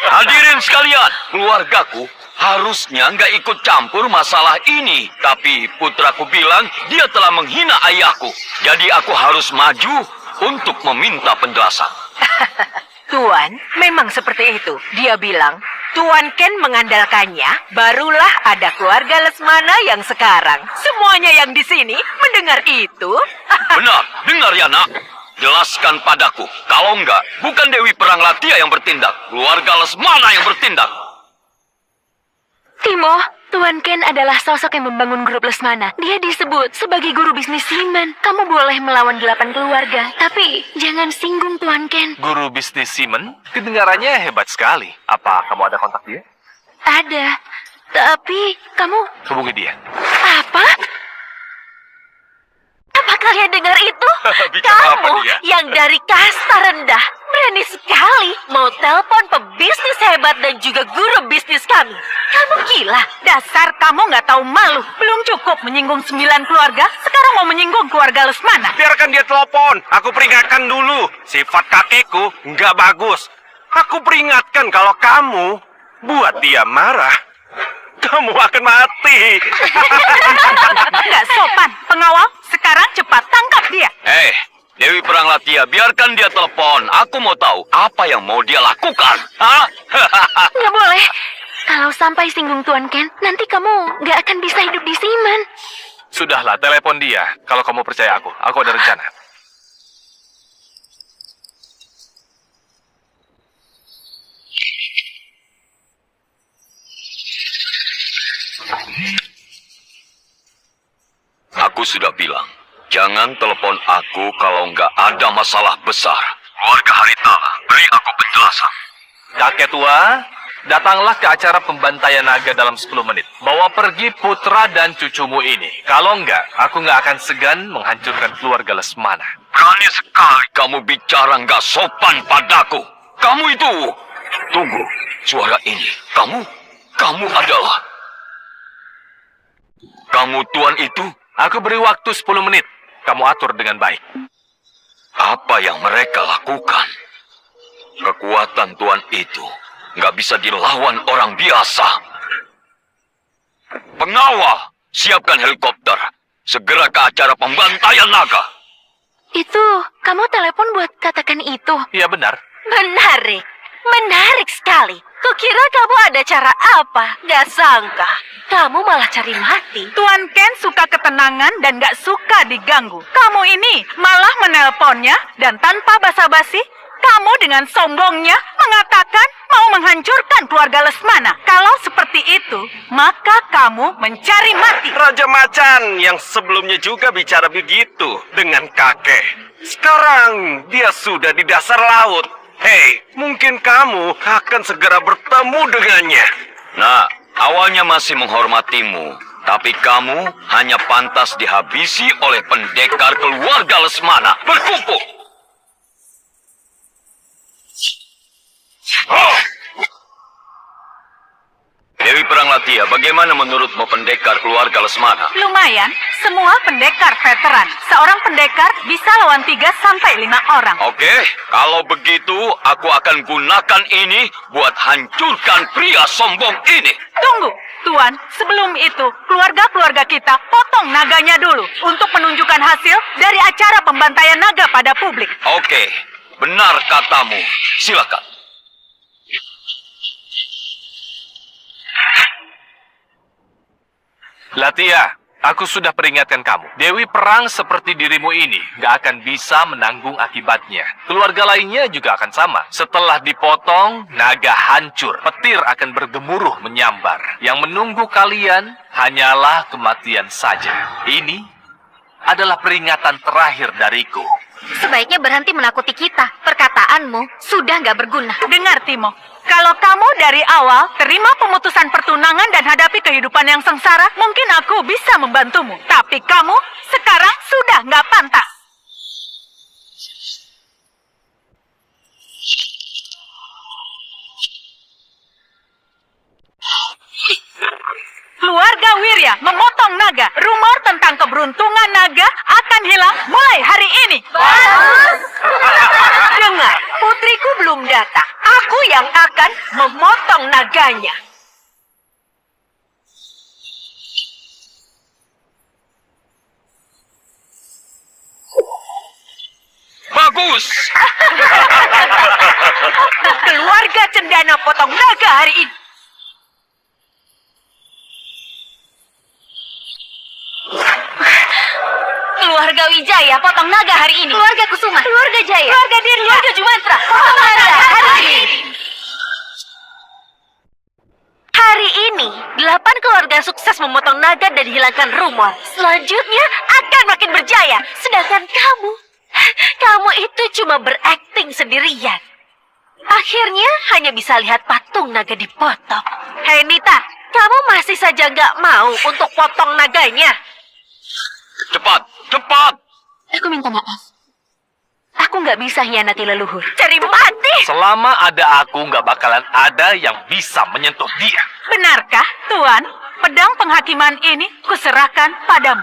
Hadirin sekalian, keluargaku harusnya nggak ikut campur masalah ini. Tapi putraku bilang dia telah menghina ayahku. Jadi aku harus maju untuk meminta penjelasan. Tuan, memang seperti itu. Dia bilang, Tuan Ken mengandalkannya, barulah ada keluarga Lesmana yang sekarang. Semuanya yang di sini mendengar itu. Benar, dengar ya nak. Jelaskan padaku. Kalau enggak, bukan Dewi Perang Latia yang bertindak. Keluarga Lesmana yang bertindak. Timo, Tuan Ken adalah sosok yang membangun grup Lesmana. Dia disebut sebagai guru bisnis Simen. Kamu boleh melawan 8 keluarga, tapi jangan singgung Tuan Ken. Guru bisnis Simon, kedengarannya hebat sekali. Apa kamu ada kontak dia? Ada, tapi kamu... Hubungi dia. Apa? Apa kalian dengar itu? Bicara apa Kamu dia? yang dari kasta rendah berani sekali mau telepon pebisnis hebat dan juga guru bisnis kami. Kamu gila, dasar kamu nggak tahu malu. Belum cukup menyinggung 9 keluarga, sekarang mau menyinggung keluarga Lesmana. Biarkan dia telepon. Aku peringatkan dulu. Sifat kakekku nggak bagus. Aku peringatkan kalau kamu buat dia marah, kamu akan mati. Nggak sopan, pengawal. Sekarang cepat tangkap dia. Dewi Perang Latia, biarkan dia telepon. Aku mau tahu apa yang mau dia lakukan. Hah? Nggak boleh. Kalau sampai singgung Tuan Ken, nanti kamu nggak akan bisa hidup di Simen. Sudahlah, telepon dia. Kalau kamu percaya aku ada rencana. Aku sudah bilang, jangan telepon aku kalau nggak ada masalah besar. Keluarga Haritala, beri aku penjelasan. Kakek tua, datanglah ke acara pembantaian naga dalam 10 menit. Bawa pergi putra dan cucumu ini. Kalau enggak, aku nggak akan segan menghancurkan keluarga Lesmana. Berani sekali kamu bicara nggak sopan padaku. Kamu itu... Tunggu, suara ini. Kamu adalah... Kamu tuan itu? Aku beri waktu 10 menit. Kamu atur dengan baik. Apa yang mereka lakukan? Kekuatan tuan itu nggak bisa dilawan orang biasa. Pengawal, siapkan helikopter. Segera ke acara pembantaian naga. Itu, kamu telepon buat katakan itu. Iya benar. Menarik. Menarik sekali. Kukira kamu ada cara apa? Gak sangka. Kamu malah cari mati. Tuan Ken suka ketenangan dan gak suka diganggu. Kamu ini malah menelponnya dan tanpa basa-basi, kamu dengan sombongnya mengatakan mau mau menghancurkan keluarga Lesmana. Kalau seperti itu, maka kamu mencari mati. Raja Macan yang sebelumnya juga bicara begitu dengan kakek. Sekarang dia sudah di dasar laut. Hei, mungkin kamu akan segera bertemu dengannya. Nah, awalnya masih menghormatimu, tapi kamu hanya pantas dihabisi oleh pendekar keluarga Lesmana. Berkumpul! Dewi Pranglatia, bagaimana menurutmu pendekar keluarga Lesmana? Lumayan, semua pendekar veteran. Seorang pendekar bisa lawan 3 sampai 5 orang. Oke, kalau begitu aku akan gunakan ini buat hancurkan pria sombong ini. Tunggu, Tuan. Sebelum itu, keluarga-keluarga kita potong naganya dulu untuk menunjukkan hasil dari acara pembantaian naga pada publik. Oke, benar katamu. Silakan. Latia, aku sudah peringatkan kamu. Dewi perang seperti dirimu ini gak akan bisa menanggung akibatnya. Keluarga lainnya juga akan sama. Setelah dipotong, naga hancur. Petir akan bergemuruh menyambar. Yang menunggu kalian hanyalah kematian saja. Ini adalah peringatan terakhir dariku. Sebaiknya berhenti menakuti kita. Perkataanmu sudah nggak berguna. Dengar, Timo. Kalau kamu dari awal terima pemutusan pertunangan dan hadapi kehidupan yang sengsara, mungkin aku bisa membantumu. Tapi kamu sekarang sudah nggak pantas. Keluarga Wirya memotong naga. Rumor tentang keberuntungan naga akan hilang mulai hari ini. Dengar, putriku belum datang. Aku yang akan memotong naganya. Bagus! Keluarga Cendana potong naga hari ini. Keluarga Wijaya potong naga hari ini. Keluarga Kusuma. Keluarga Jaya. Keluarga Dirga. Keluarga Jumantra. Potong naga hari ini. Hari ini, 8 keluarga sukses memotong naga dan hilangkan rumor. Selanjutnya akan makin berjaya. Sedangkan kamu itu cuma berakting sendirian. Akhirnya hanya bisa lihat patung naga dipotong. Hei Nita, kamu masih saja nggak mau untuk potong naganya? Cepat, cepat! Aku minta maaf. Aku nggak bisa hianati leluhur. Cari mati. Selama ada aku, nggak bakalan ada yang bisa menyentuh dia. Benarkah, Tuan? Pedang penghakiman ini kuserahkan padamu.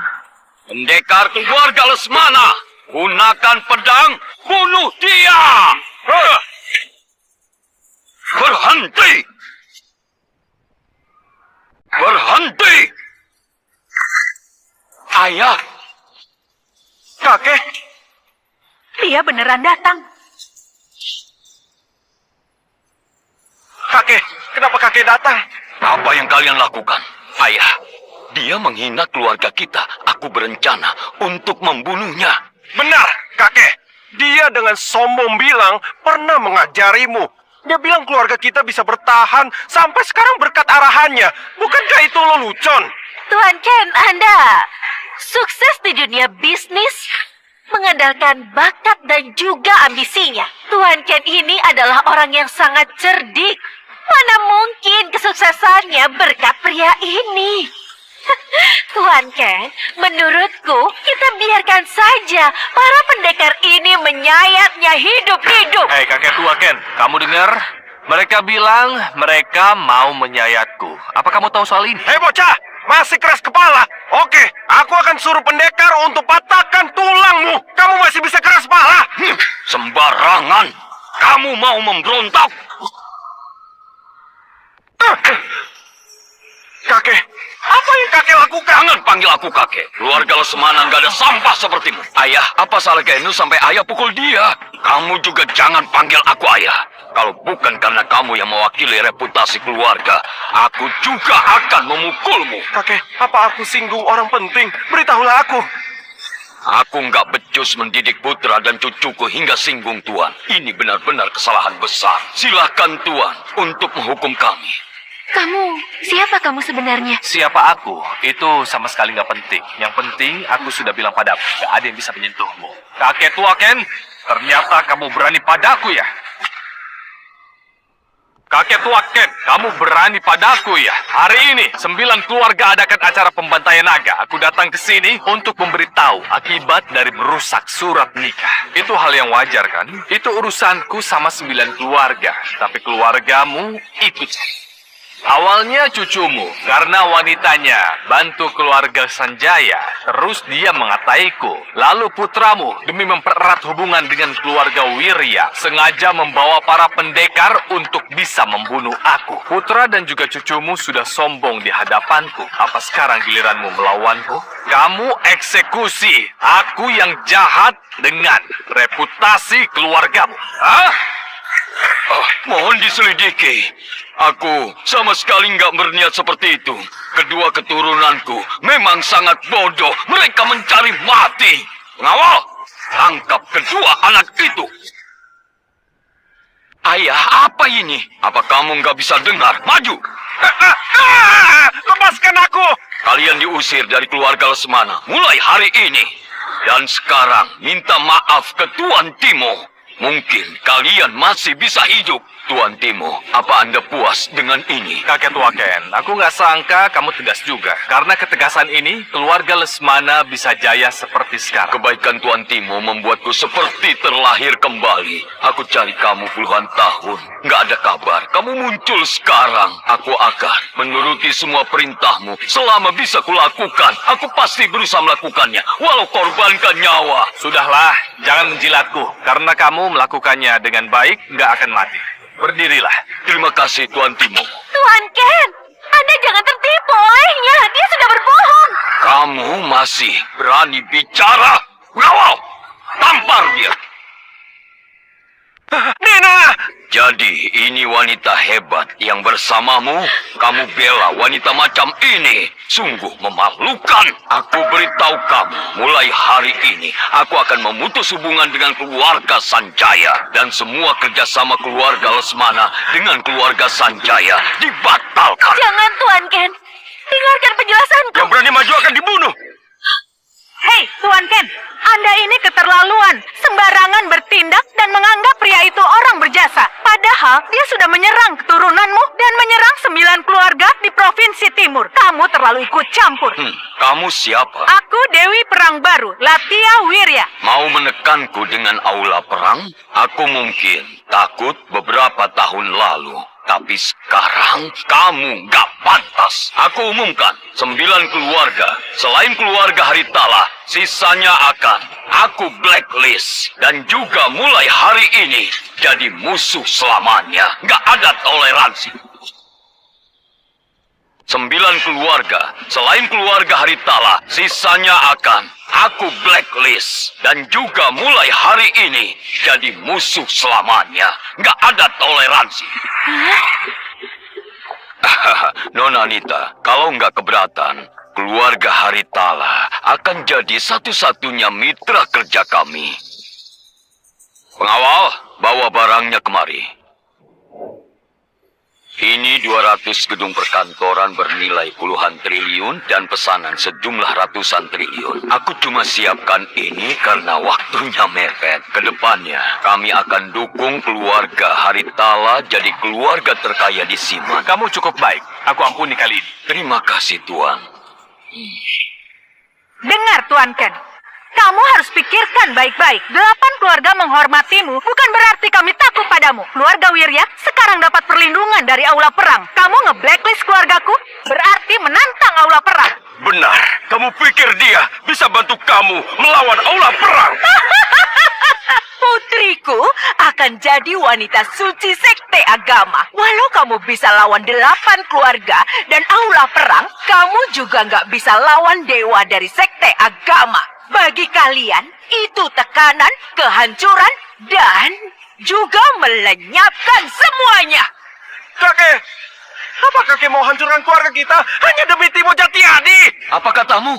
Pendekar keluarga Lesmana, gunakan pedang, bunuh dia! Berhenti! Berhenti! Ayah, kakek, Dia beneran datang. kakek, kenapa kakek datang? Apa yang kalian lakukan? Ayah, dia menghina keluarga kita. Aku berencana untuk membunuhnya. Benar, kakek. Dia dengan sombong bilang pernah mengajarimu. Dia bilang keluarga kita bisa bertahan sampai sekarang berkat arahannya. Bukankah itu lelucon? Tuan Ken, Anda sukses di dunia bisnis, mengandalkan bakat dan juga ambisinya. Tuan Ken ini adalah orang yang sangat cerdik. Mana mungkin kesuksesannya berkat pria ini? Tuan Ken, menurutku kita biarkan saja para pendekar ini menyayatnya hidup-hidup. Hei kakek tua Ken, kamu dengar? Mereka bilang mereka mau menyayatku. Apa kamu tahu soal ini? Hei bocah, masih keras kepala. Oke, aku akan suruh pendekar untuk patahkan tulangmu. Kamu masih bisa keras kepala. Sembarangan. Kamu mau memberontak? Kakek, apa yang kakek lakukan? Jangan panggil aku kakek. Keluarga Lesmana nggak ada sampah sepertimu. Ayah, apa salah Genu sampai ayah pukul dia? Kamu juga jangan panggil aku ayah. Kalau bukan karena kamu yang mewakili reputasi keluarga, aku juga akan memukulmu. Kakek, apa aku singgung orang penting? Beritahulah aku. Aku nggak becus mendidik putra dan cucuku hingga singgung Tuan. Ini benar-benar kesalahan besar. Silakan Tuan untuk menghukum kami. Siapa kamu sebenarnya? Siapa aku? Itu sama sekali nggak penting. Yang penting aku sudah bilang padamu, nggak ada yang bisa menyentuhmu. Kakek tua Ken, ternyata kamu berani padaku ya? Kakek tua Ken, kamu berani padaku ya? Hari ini, 9 keluarga adakan acara pembantaian naga. Aku datang ke sini untuk memberitahu akibat dari merusak surat nikah. Itu hal yang wajar kan? Itu urusanku sama 9 keluarga. Tapi keluargamu ikut. Awalnya cucumu, karena wanitanya bantu keluarga Sanjaya, terus dia mengataiku. Lalu putramu, demi mempererat hubungan dengan keluarga Wirya, sengaja membawa para pendekar untuk bisa membunuh aku. Putra dan juga cucumu sudah sombong di hadapanku. Apa sekarang giliranmu melawanku? Kamu eksekusi aku yang jahat dengan reputasi keluargamu. Hah? Mohon diselidiki. Aku sama sekali nggak berniat seperti itu. Kedua keturunanku memang sangat bodoh. Mereka mencari mati. Pengawal, tangkap kedua anak itu. Ayah, apa ini? Apa kamu nggak bisa dengar? Maju! Lepaskan aku! Kalian diusir dari keluarga Lesmana mulai hari ini. Dan sekarang minta maaf ke Tuan Timo. Mungkin kalian masih bisa hidup. Tuan Timo, apa Anda puas dengan ini? Kakek tua Ken, aku nggak sangka kamu tegas juga. Karena ketegasan ini, keluarga Lesmana bisa jaya seperti sekarang. Kebaikan Tuan Timo membuatku seperti terlahir kembali. Aku cari kamu puluhan tahun. Nggak ada kabar. Kamu muncul sekarang. Aku akan menuruti semua perintahmu. Selama bisa kulakukan, aku pasti berusaha melakukannya. Walau korbankan nyawa. Sudahlah, jangan menjilatku. Karena kamu melakukannya dengan baik, nggak akan mati. Berdirilah. Terima kasih Tuan Timo. Tuan Ken, Anda jangan tertipu olehnya. Dia sudah berbohong. Kamu masih berani bicara? Pengawal, tampar dia. Nina! Jadi ini wanita hebat yang bersamamu. Kamu bela wanita macam ini. Sungguh memalukan. Aku beritahu kamu, mulai hari ini aku akan memutus hubungan dengan keluarga Sanjaya. Dan semua kerjasama keluarga Lesmana dengan keluarga Sanjaya dibatalkan. Jangan, Tuan Ken. Dengarkan penjelasanku. Yang berani maju akan dibunuh! Hei, Tuan Ken, Anda ini keterlaluan. Sembarangan bertindak dan menganggap pria itu orang berjasa. Padahal dia sudah menyerang keturunanmu dan menyerang 9 keluarga di Provinsi Timur. Kamu terlalu ikut campur. Kamu siapa? Aku Dewi Perang Baru, Latia Wirya. Mau menekanku dengan aula perang? Aku mungkin takut beberapa tahun lalu. Tapi sekarang kamu gak pantas. Aku umumkan 9 keluarga. Selain keluarga Haritala, sisanya akan aku blacklist. Dan juga mulai hari ini jadi musuh selamanya. Gak ada toleransi. 9 keluarga. Selain keluarga Haritala, sisanya akan aku blacklist. Dan juga mulai hari ini jadi musuh selamanya. Gak ada toleransi. Nona Anita, kalau nggak keberatan, keluarga Haritala akan jadi satu-satunya mitra kerja kami. Pengawal, bawa barangnya kemari. Ini 200 gedung perkantoran bernilai puluhan triliun dan pesanan sejumlah ratusan triliun. Aku cuma siapkan ini karena waktunya mepet. Kedepannya, kami akan dukung keluarga Haritala jadi keluarga terkaya di Siman. Kamu cukup baik. Aku ampuni kali ini. Terima kasih, Tuan. Dengar, Tuan Ken. Kamu harus pikirkan baik-baik. 8 keluarga menghormatimu bukan berarti kami takut padamu. Keluarga Wirya sekarang dapat perlindungan dari aula perang. Kamu nge-blacklist keluargaku berarti menantang aula perang. Benar, kamu pikir dia bisa bantu kamu melawan aula perang? Putriku akan jadi wanita suci sekte agama. Walau kamu bisa lawan 8 keluarga dan aula perang, kamu juga nggak bisa lawan dewa dari sekte agama. Bagi kalian, itu tekanan, kehancuran, dan juga melenyapkan semuanya. Kakek, apa kakek mau hancurkan keluarga kita hanya demi Timo Jatiadi? Apa katamu?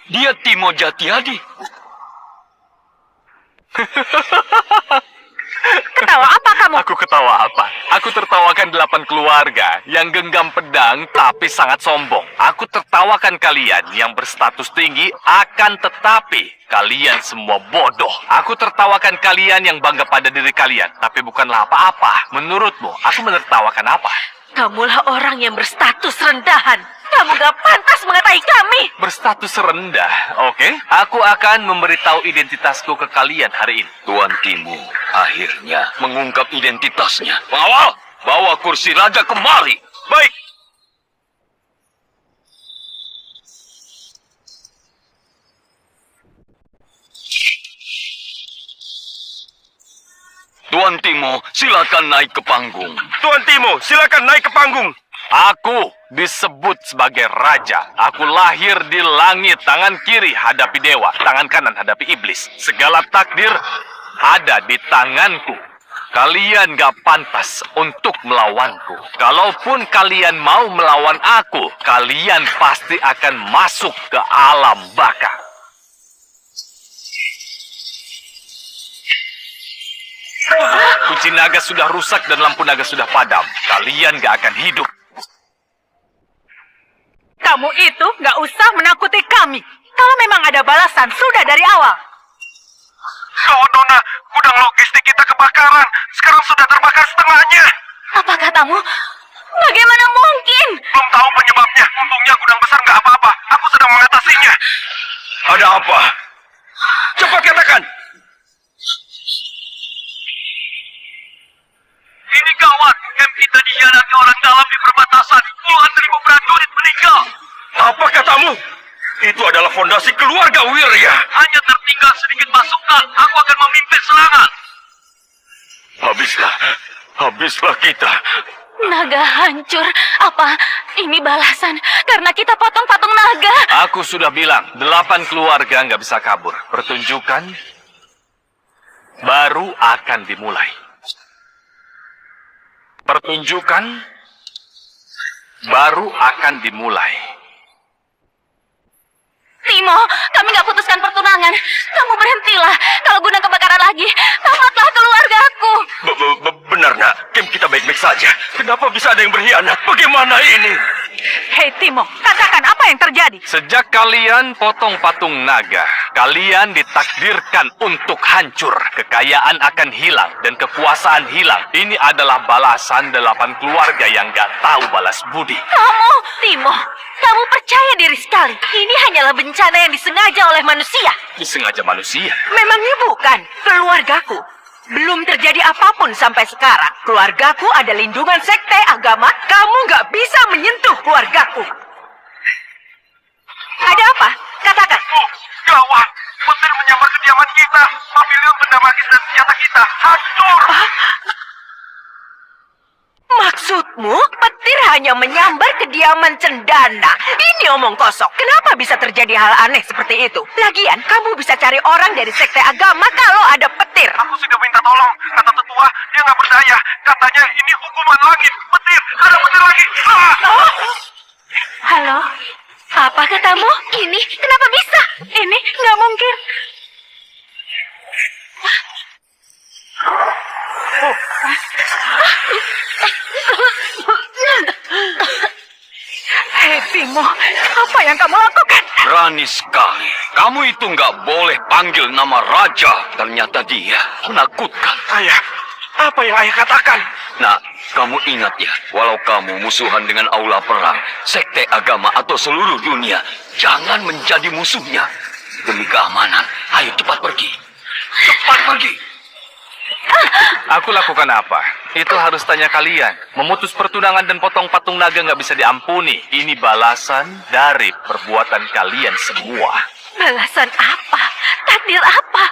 Dia Timo Jatiadi. Ketawa apa kamu? Aku ketawa apa? Aku tertawakan 8 keluarga yang genggam pedang tapi sangat sombong. Aku tertawakan kalian yang berstatus tinggi akan tetapi kalian semua bodoh. Aku tertawakan kalian yang bangga pada diri kalian tapi bukanlah apa-apa. Menurutmu, aku menertawakan apa? Kamulah orang yang berstatus rendahan. Kamu gak pantas mengatai kami. Berstatus rendah, oke? Aku akan memberitahu identitasku ke kalian hari ini. Tuan Timo akhirnya mengungkap identitasnya. Pengawal, bawa kursi raja kemari. Baik. Tuan Timo, silakan naik ke panggung. Tuan Timo, silakan naik ke panggung. Aku disebut sebagai raja. Aku lahir di langit, tangan kiri hadapi dewa, tangan kanan hadapi iblis. Segala takdir ada di tanganku. Kalian gak pantas untuk melawanku. Kalaupun kalian mau melawan aku, kalian pasti akan masuk ke alam baka. Kunci naga sudah rusak dan lampu naga sudah padam. Kalian gak akan hidup. Kamu itu gak usah menakuti kami. Kalau memang ada balasan, sudah dari awal. Gawat, Nona. Gudang logistik kita kebakaran. Sekarang sudah terbakar setengahnya. Apa katamu? Bagaimana mungkin? Belum tahu penyebabnya. Untungnya gudang besar nggak apa-apa. Aku sedang mengatasinya. Ada apa? Cepat katakan. Ini gawat. Camp kita dihianati orang dalam di perbatasan. Puluhan ribu prajurit meninggal. Apa katamu? Itu adalah fondasi keluarga Wirya. Hanya tertinggal sedikit pasukan. Aku akan memimpin serangan. Habislah kita. Naga hancur. Apa ini balasan karena kita potong patung naga? Aku sudah bilang, 8 keluarga nggak bisa kabur. Pertunjukan baru akan dimulai. Pertunjukan baru akan dimulai. Timo, kami nggak putuskan pertunangan. Kamu berhentilah. Kalau gudang kebakaran lagi, tamatlah keluargaku. Benar, nak. Camp kita baik-baik saja. Kenapa bisa ada yang berkhianat? Bagaimana ini? Hei Timo, katakan apa yang terjadi? Sejak kalian potong patung naga, kalian ditakdirkan untuk hancur. Kekayaan akan hilang dan kekuasaan hilang. Ini adalah balasan 8 keluarga yang gak tahu balas budi. Kamu, Timo, kamu percaya diri sekali. Ini hanyalah bencana yang disengaja oleh manusia. Disengaja manusia. Memangnya bukan keluargaku. Belum terjadi apapun sampai sekarang. Keluargaku ada lindungan sekte agama. Kamu nggak bisa menyentuh keluargaku. Ada apa? Katakan. Gawat. Petir menyambar kediaman kita. Pavilion benda magis dan senjata kita hancur. Maksudmu, petir hanya menyambar kediaman cendana. Ini omong kosong. Kenapa bisa terjadi hal aneh seperti itu? Lagian, kamu bisa cari orang dari sekte agama kalau ada petir. Aku sudah minta tolong. Kata tetua, dia nggak berdaya. Katanya ini hukuman langit. Petir, ada petir lagi. Ah! Halo, apa katamu? Ini kenapa bisa? Ini nggak mungkin. Hei Timo, apa yang kamu lakukan? Berani sekali. Kamu itu nggak boleh panggil nama raja. Ternyata dia menakutkan. Ayah, apa yang ayah katakan? Nah, kamu ingat ya, walau kamu musuhan dengan aula perang, sekte agama atau seluruh dunia, jangan menjadi musuhnya. Demi keamanan, ayo cepat pergi. Cepat pergi. Aku lakukan apa? Itu harus tanya kalian. Memutus pertunangan dan potong patung naga nggak bisa diampuni. Ini balasan dari perbuatan kalian semua. Balasan apa? Takdir apa?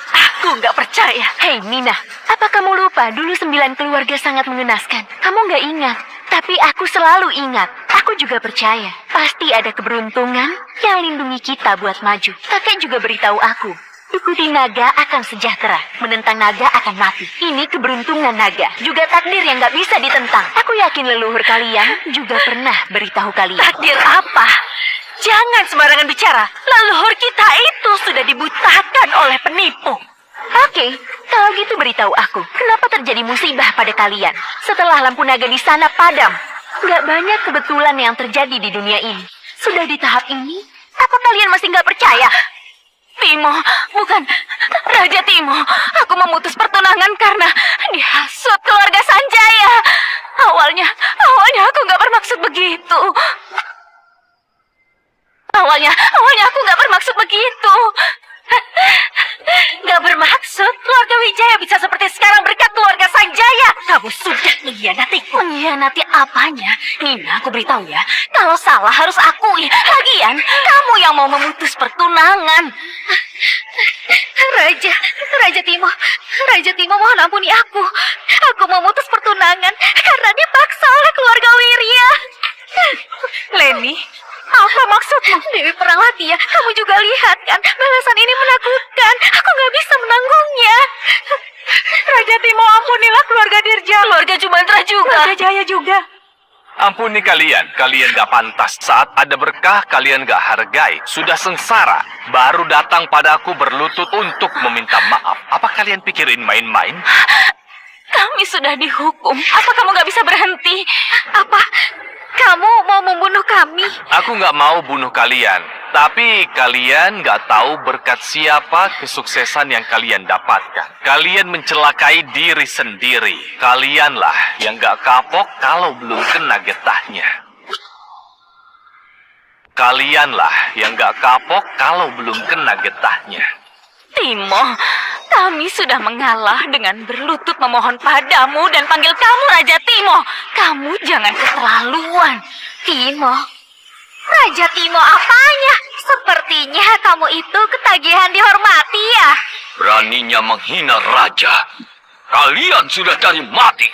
Aku nggak percaya. Hei Nina, apa kamu lupa dulu 9 keluarga sangat mengenaskan? Kamu nggak ingat, tapi aku selalu ingat. Aku juga percaya, pasti ada keberuntungan yang lindungi kita buat maju. Kakek juga beritahu aku, ikuti naga akan sejahtera, menentang naga akan mati. Ini keberuntungan naga, juga takdir yang nggak bisa ditentang. Aku yakin leluhur kalian juga pernah beritahu kalian. Takdir apa? Jangan sembarangan bicara. Leluhur kita itu sudah dibutakan oleh penipu. Oke, kalau gitu beritahu aku, kenapa terjadi musibah pada kalian setelah lampu naga di sana padam? Gak banyak kebetulan yang terjadi di dunia ini. Sudah di tahap ini, apa kalian masih gak percaya? Timo, bukan Raja Timo. Aku memutus pertunangan karena dihasut keluarga Sanjaya. Awalnya aku nggak bermaksud begitu. Awalnya aku nggak bermaksud begitu. Nggak bermaksud keluarga Wijaya bisa seperti sekarang berkat keluarga Sanjaya. Kamu sudah mengkhianatiku. Mengkhianati apanya? Nina, aku beritahu ya, kalau salah harus akui. Lagian, kamu yang mau memutus pertunangan. Raja Timo mohon ampuni aku. Aku memutus pertunangan karena dipaksa oleh keluarga Wirya. Leni, apa maksudmu? Dewi Perang Latia, kamu juga lihat kan, balasan ini menakutkan. Aku nggak bisa menanggungnya. Raja Timo, ampunilah keluarga Dirja. Keluarga Jumantra juga. Raja Jaya juga. Ampuni kalian gak pantas. Saat ada berkah, kalian gak hargai. Sudah sengsara, baru datang padaku berlutut untuk meminta maaf. Apa kalian pikirin main-main? Kami sudah dihukum. Apa kamu nggak bisa berhenti? Apa kamu mau membunuh kami? Aku gak mau bunuh kalian. Tapi kalian gak tahu berkat siapa kesuksesan yang kalian dapatkan. Kalian mencelakai diri sendiri. Kalianlah yang gak kapok kalau belum kena getahnya. Kalianlah yang gak kapok kalau belum kena getahnya. Timo, kami sudah mengalah dengan berlutut memohon padamu dan panggil kamu Raja Timo. Kamu jangan keterlaluan. Timo. Raja Timo apanya? Sepertinya kamu itu ketagihan dihormati ya. Beraninya menghina raja. Kalian sudah cari mati.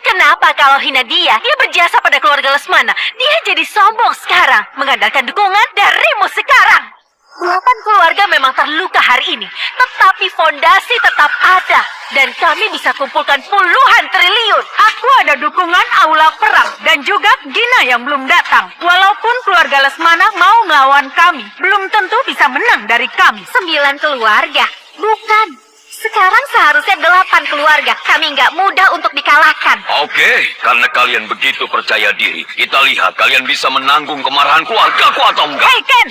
Kenapa kalau hina dia? Dia berjasa pada keluarga Lesmana. Dia jadi sombong sekarang, mengandalkan dukungan darimu sekarang. 8 keluarga memang terluka hari ini, tetapi fondasi tetap ada. Dan kami bisa kumpulkan puluhan triliun. Aku ada dukungan Aula Perang dan juga Gina yang belum datang. Walaupun keluarga Lesmana mau melawan kami, belum tentu bisa menang dari kami. 9 keluarga? Bukan. Sekarang seharusnya 8 keluarga. Kami nggak mudah untuk dikalahkan. Oke, karena kalian begitu percaya diri, kita lihat kalian bisa menanggung kemarahan keluargaku atau enggak. Hei Ken,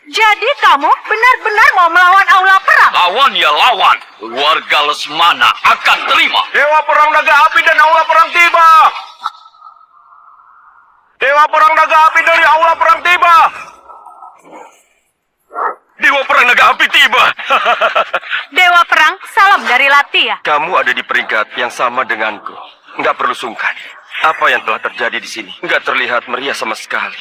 jadi kamu benar-benar mau melawan Aula Perang? Lawan ya lawan. Keluarga Lesmana akan terima. Dewa Perang Naga Api dan Aula Perang tiba. Dewa Perang Naga Api dari Aula Perang tiba. Dewa Perang Naga Api tiba. Dewa Perang, salam dari Latia. Kamu ada di peringkat yang sama denganku. Nggak perlu sungkan. Apa yang telah terjadi di sini? Nggak terlihat meriah sama sekali.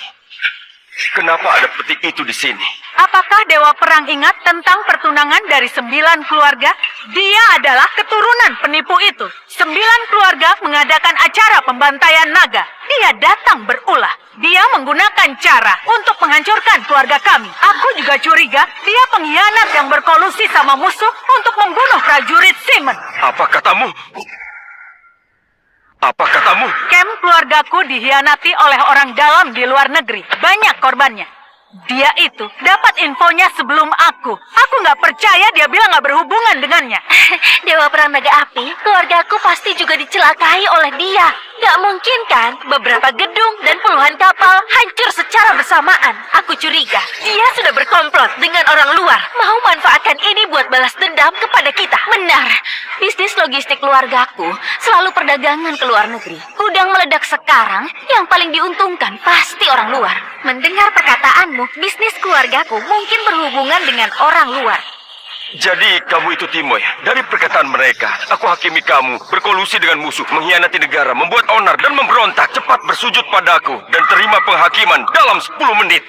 Kenapa ada peti itu di sini? Apakah Dewa Perang ingat tentang pertunangan dari 9 keluarga? Dia adalah keturunan penipu itu. 9 keluarga mengadakan acara pembantaian naga. Dia datang berulah. Dia menggunakan cara untuk menghancurkan keluarga kami. Aku juga curiga dia pengkhianat yang berkolusi sama musuh untuk membunuh prajurit Simon. Apa katamu? Apa katamu? Kem keluargaku dikhianati oleh orang dalam di luar negeri. Banyak korbannya. Dia itu dapat infonya sebelum aku. Aku nggak percaya dia bilang nggak berhubungan dengannya. Dewa Perang Naga Api, keluargaku pasti juga dicelakai oleh dia. Gak mungkin kan beberapa gedung dan puluhan kapal hancur secara bersamaan. Aku curiga dia sudah berkomplot dengan orang luar. Mau manfaatkan ini buat balas dendam kepada kita. Benar, bisnis logistik keluargaku selalu perdagangan ke luar negeri. Gudang meledak sekarang, yang paling diuntungkan pasti orang luar. Mendengar perkataanmu, bisnis keluargaku mungkin berhubungan dengan orang luar. Jadi kamu itu Timo ya? Dari perkataan mereka, aku hakimi kamu berkolusi dengan musuh, mengkhianati negara, membuat onar dan memberontak. Cepat bersujud padaku dan terima penghakiman dalam 10 menit.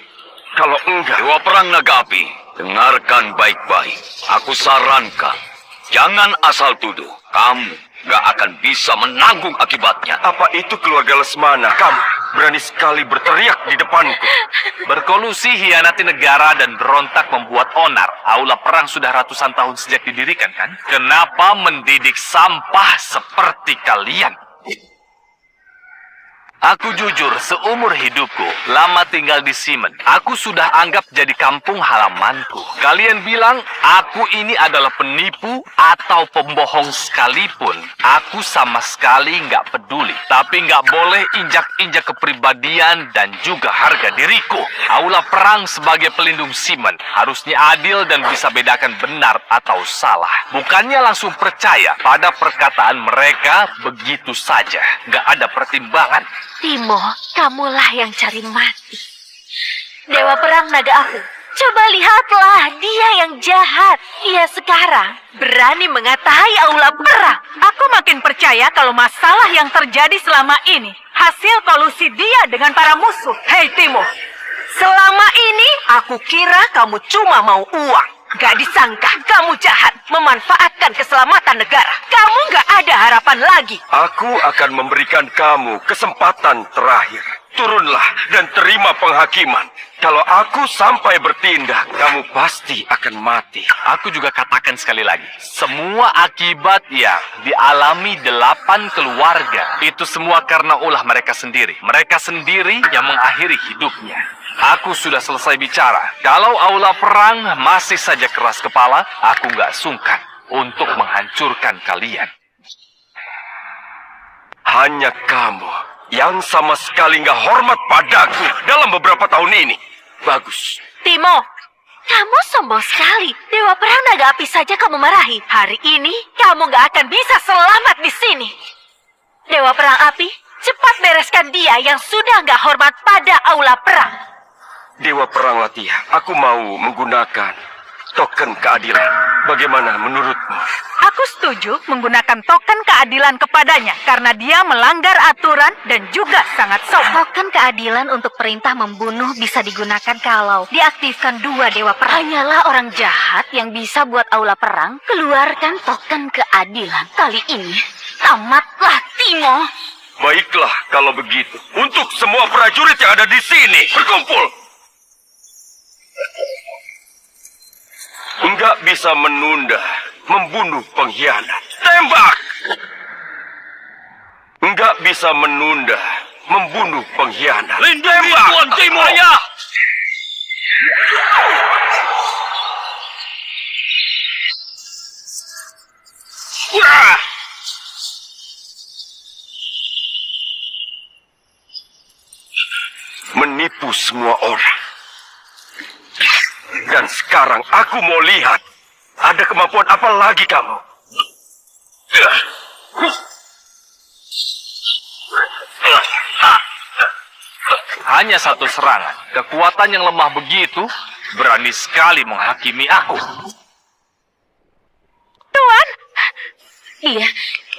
Kalau enggak, Dewa Perang Naga Api, dengarkan baik-baik. Aku sarankan, jangan asal tuduh. Kamu gak akan bisa menanggung akibatnya. apa itu keluarga Lesmana? Kamu berani sekali berteriak di depanku. Berkolusi, hianati negara, dan berontak membuat onar. Aula Perang sudah ratusan tahun sejak didirikan, kan? Kenapa mendidik sampah seperti kalian? Aku jujur, seumur hidupku, lama tinggal di Simen. Aku sudah anggap jadi kampung halamanku. Kalian bilang, aku ini adalah penipu atau pembohong sekalipun. Aku sama sekali nggak peduli. Tapi nggak boleh injak-injak kepribadian dan juga harga diriku. Aula perang sebagai pelindung Simen harusnya adil dan bisa bedakan benar atau salah. Bukannya langsung percaya pada perkataan mereka begitu saja. Nggak ada pertimbangan. Timo, kamulah yang cari mati. Dewa Perang Naga Api, coba lihatlah, dia yang jahat. Dia sekarang Berani mengatai aula perang. Aku makin percaya kalau masalah yang terjadi selama ini hasil kolusi dia dengan para musuh. Hei Timo, selama ini aku kira kamu cuma mau uang. Gak disangka kamu jahat, memanfaatkan keselamatan negara. Kamu gak ada harapan lagi. Aku akan memberikan kamu kesempatan terakhir. Turunlah dan terima penghakiman. Kalau aku sampai bertindak, kamu pasti akan mati. Aku juga katakan sekali lagi, semua akibat yang dialami 8 keluarga, itu semua karena ulah mereka sendiri. Mereka sendiri yang mengakhiri hidupnya. Aku sudah selesai bicara. Kalau aula perang masih saja keras kepala, aku nggak sungkan untuk menghancurkan kalian. Hanya kamu yang sama sekali nggak hormat padaku dalam beberapa tahun ini. Bagus. Timo, kamu sombong sekali. Dewa Perang Naga Api saja kamu marahi. Hari ini kamu gak akan bisa selamat di sini. Dewa Perang Api, cepat bereskan dia yang sudah gak hormat pada aula perang. Dewa Perang Latih, aku mau menggunakan token keadilan. Bagaimana menurutmu? Aku setuju menggunakan token keadilan kepadanya karena dia melanggar aturan dan juga sangat sombong. Token keadilan untuk perintah membunuh bisa digunakan kalau diaktifkan 2 Dewa Perang. Hanyalah orang jahat yang bisa buat aula perang keluarkan token keadilan. Kali ini, tamatlah Timo. Baiklah kalau begitu. Untuk semua prajurit yang ada di sini, berkumpul. Enggak bisa menunda membunuh pengkhianat. Tembak! Enggak bisa menunda membunuh pengkhianat. Lindungi Tembak! Tuan Timo! Wah! Menipu semua orang. Dan sekarang aku mau lihat, ada kemampuan apa lagi kamu? Hanya satu serangan. Kekuatan yang lemah begitu berani sekali menghakimi aku. Tuan,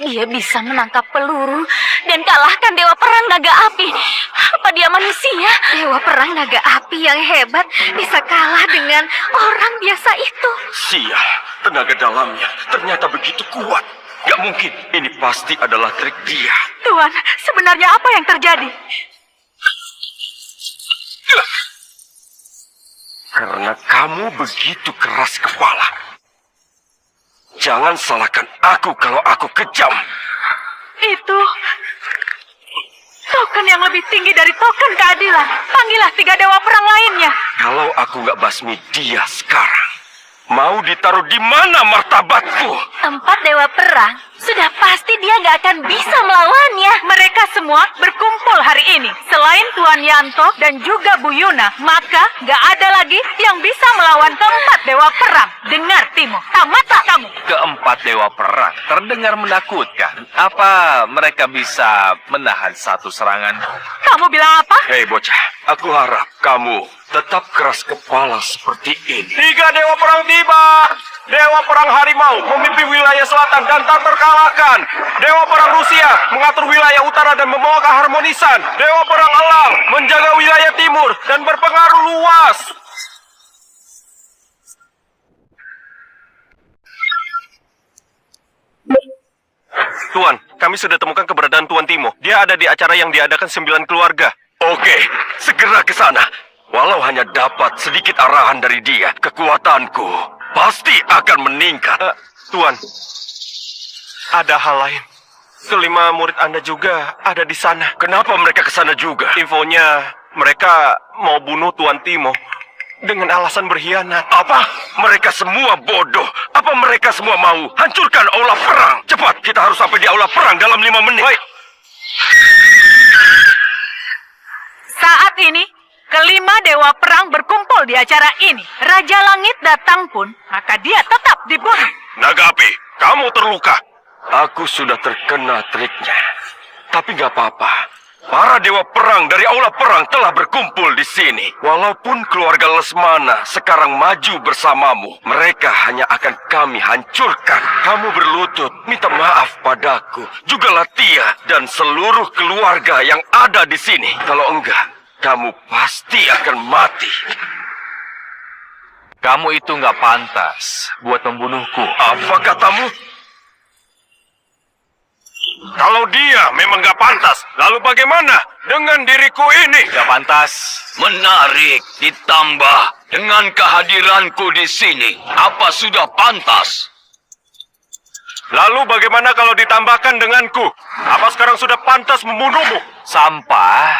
dia bisa menangkap peluru dan kalahkan Dewa Perang Naga Api. Apa dia manusia? Dewa Perang Naga Api yang hebat bisa kalah dengan orang biasa itu. Sial, tenaga dalamnya ternyata begitu kuat. Gak mungkin, ini pasti adalah trik dia. Tuan, sebenarnya apa yang terjadi? Karena kamu begitu keras kepala. Jangan salahkan aku kalau aku kejam. Itu token yang lebih tinggi dari token keadilan. Panggillah 3 Dewa Perang lainnya. Kalau aku nggak basmi dia sekarang, mau ditaruh di mana martabatku? 4 Dewa Perang, sudah pasti dia gak akan bisa melawannya. Mereka semua berkumpul hari ini. Selain Tuan Yanto dan juga Bu Yuna, maka gak ada lagi yang bisa melawan keempat Dewa Perang. Dengar, Timo, tamatlah kamu. Keempat Dewa Perang terdengar menakutkan. Apa mereka bisa menahan satu serangan? Kamu bilang apa? Hei bocah, aku harap kamu tetap keras kepala seperti ini. 3 Dewa Perang tiba. Dewa Perang Harimau memimpin wilayah selatan dan tak terkalahkan. Dewa Perang Rusia mengatur wilayah utara dan membawa keharmonisan. Dewa Perang Elang menjaga wilayah timur dan berpengaruh luas. Tuan, kami sudah temukan keberadaan Tuan Timo. Dia ada di acara yang diadakan 9 keluarga. Oke, segera ke sana. Walau hanya dapat sedikit arahan dari dia, kekuatanku pasti akan meningkat. Tuan, ada hal lain. kelima murid Anda juga ada di sana. Kenapa mereka ke sana juga? Infonya, mereka mau bunuh Tuan Timo dengan alasan berkhianat. Apa? Mereka semua bodoh. Apa mereka semua mau hancurkan aula perang? Cepat, kita harus sampai di aula perang dalam 5 menit. Baik. Saat ini, kelima dewa perang berkumpul di acara ini. Raja Langit datang pun, maka dia tetap dibunuh. Naga Api, kamu terluka. Aku sudah terkena triknya. Tapi nggak apa-apa. Para dewa perang dari aula perang telah berkumpul di sini. Walaupun keluarga Lesmana sekarang maju bersamamu, mereka hanya akan kami hancurkan. Kamu berlutut, minta maaf padaku. Juga Latia dan seluruh keluarga yang ada di sini. Kalau enggak, kamu pasti akan mati. Kamu itu nggak pantas buat membunuhku. Apa katamu? Kalau dia memang nggak pantas, lalu bagaimana dengan diriku ini? Nggak pantas. Menarik, ditambah dengan kehadiranku di sini. Apa sudah pantas? Lalu bagaimana kalau ditambahkan denganku? Apa sekarang sudah pantas membunuhmu? Sampah,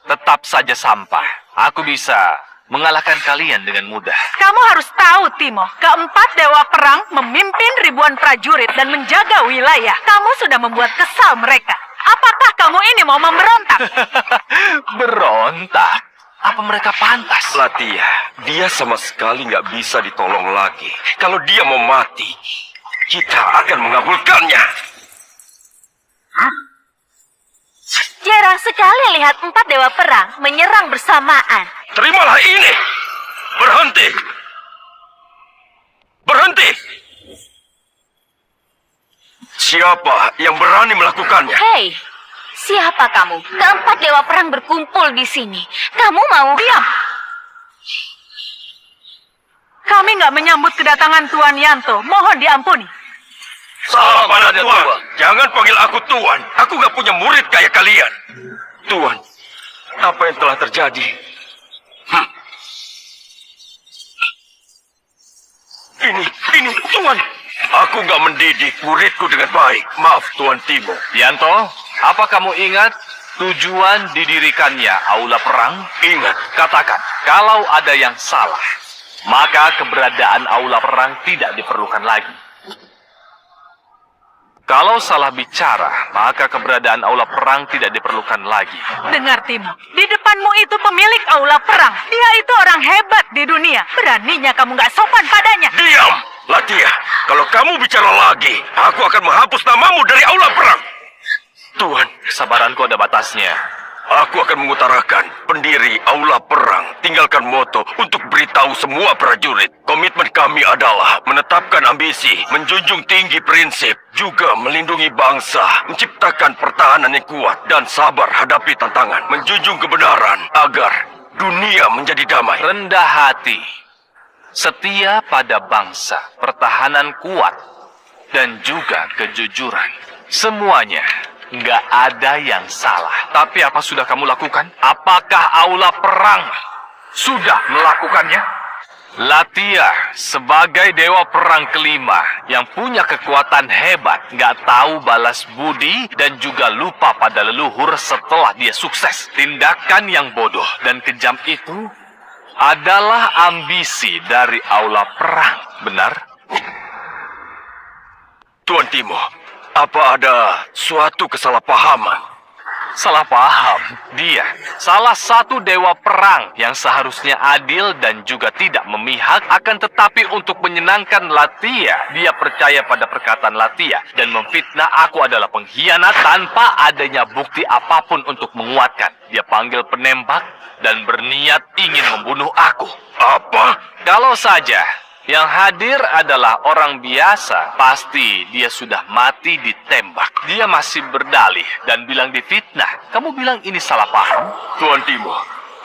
tetap saja sampah. Aku bisa mengalahkan kalian dengan mudah. Kamu harus tahu, Timo, keempat dewa perang memimpin ribuan prajurit dan menjaga wilayah. Kamu sudah membuat kesal mereka. Apakah kamu ini mau memberontak? Berontak? Apa mereka pantas? Latia, dia sama sekali nggak bisa ditolong lagi. Kalau dia mau mati, kita akan mengabulkannya. Jarang sekali lihat 4 dewa perang menyerang bersamaan. Terimalah ini. Berhenti. Berhenti. Siapa yang berani melakukannya? Hei, siapa kamu? Keempat dewa perang berkumpul di sini. Kamu mau? Diam! Kami nggak menyambut kedatangan Tuan Yanto. Mohon diampuni. Salam pada Tuan. Jangan panggil aku Tuan. Aku nggak punya murid kayak kalian. Tuan, apa yang telah terjadi? Ini, Tuan. Aku nggak mendidik muridku dengan baik. Maaf, Tuan Timo. Yanto, apa kamu ingat tujuan didirikannya aula perang? Ingat, Katakan, kalau ada yang salah, maka keberadaan aula perang tidak diperlukan lagi. Kalau salah bicara, maka keberadaan aula perang tidak diperlukan lagi. Dengar, Timo. Di depanmu itu pemilik aula perang. Dia itu orang hebat di dunia. Beraninya kamu nggak sopan padanya. diam! Latia, kalau kamu bicara lagi, aku akan menghapus namamu dari aula perang. Tuan, Kesabaranku ada batasnya. aku akan mengutarakan pendiri aula perang. Tinggalkan moto untuk beritahu semua prajurit. Komitmen kami adalah menetapkan ambisi, menjunjung tinggi prinsip, juga melindungi bangsa, menciptakan pertahanan yang kuat, dan sabar hadapi tantangan, menjunjung kebenaran agar dunia menjadi damai. Rendah hati, setia pada bangsa, pertahanan kuat, dan juga kejujuran. Semuanya nggak ada yang salah. Tapi apa sudah kamu lakukan? Apakah aula perang sudah melakukannya? Latia sebagai dewa perang kelima yang punya kekuatan hebat, nggak tahu balas budi dan juga lupa pada leluhur setelah dia sukses. Tindakan yang bodoh dan kejam itu adalah ambisi dari aula perang, benar? Tuan Timo, apa ada suatu kesalahpahaman? Salah paham. Dia salah satu dewa perang yang seharusnya adil dan juga tidak memihak, akan tetapi untuk menyenangkan Latia, dia percaya pada perkataan Latia dan memfitnah aku adalah pengkhianat tanpa adanya bukti apapun untuk menguatkan. Dia panggil penembak dan berniat ingin membunuh aku. Apa? Kalau saja yang hadir adalah orang biasa, pasti dia sudah mati ditembak. Dia masih berdalih dan bilang difitnah. Kamu bilang ini salah paham? Tuan Timo,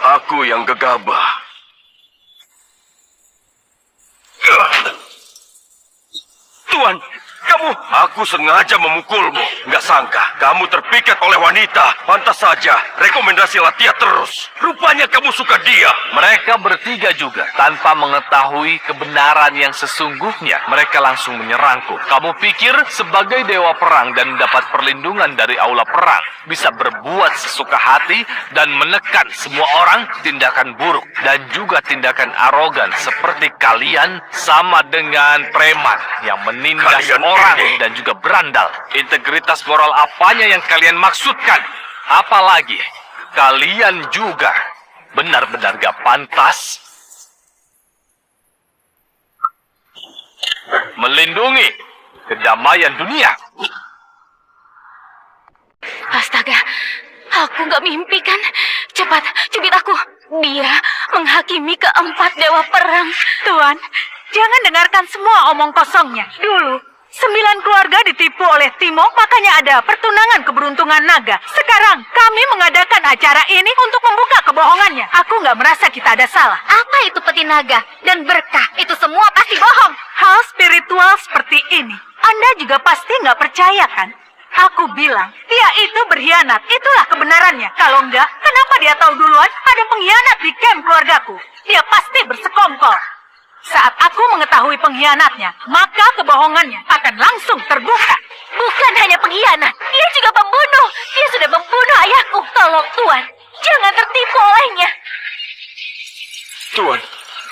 aku yang gegabah. Tuan, Aku sengaja memukulmu. Nggak sangka, kamu terpikat oleh wanita. Pantas saja, rekomendasi Latia terus. Rupanya kamu suka dia. Mereka bertiga juga, tanpa mengetahui kebenaran yang sesungguhnya, mereka langsung menyerangku. Kamu pikir sebagai dewa perang dan mendapat perlindungan dari aula perang, bisa berbuat sesuka hati dan menekan semua orang? Tindakan buruk dan juga tindakan arogan seperti kalian sama dengan preman yang menindas Kalian orang ini. dan juga berandal. Integritas moral apanya yang kalian maksudkan? Apalagi kalian juga benar-benar gak pantas melindungi kedamaian dunia. Astaga, aku nggak mimpi kan? Cepat, cubit aku. Dia menghakimi keempat dewa perang. Tuan, jangan dengarkan semua omong kosongnya. Dulu, 9 keluarga ditipu oleh Timo, makanya ada pertunangan keberuntungan naga. Sekarang, kami mengadakan acara ini untuk membuka kebohongannya. Aku nggak merasa kita ada salah. Apa itu peti naga dan berkah? Itu semua pasti bohong. Hal spiritual seperti ini, Anda juga pasti nggak percaya kan? Aku bilang, dia itu berkhianat. Itulah kebenarannya. Kalau enggak, kenapa dia tahu duluan ada pengkhianat di kamp keluargaku? Dia pasti bersekongkol. Saat aku mengetahui pengkhianatnya, maka kebohongannya akan langsung terbuka. Bukan hanya pengkhianat, dia juga pembunuh. Dia sudah membunuh ayahku. Tolong Tuan, jangan tertipu olehnya. Tuan,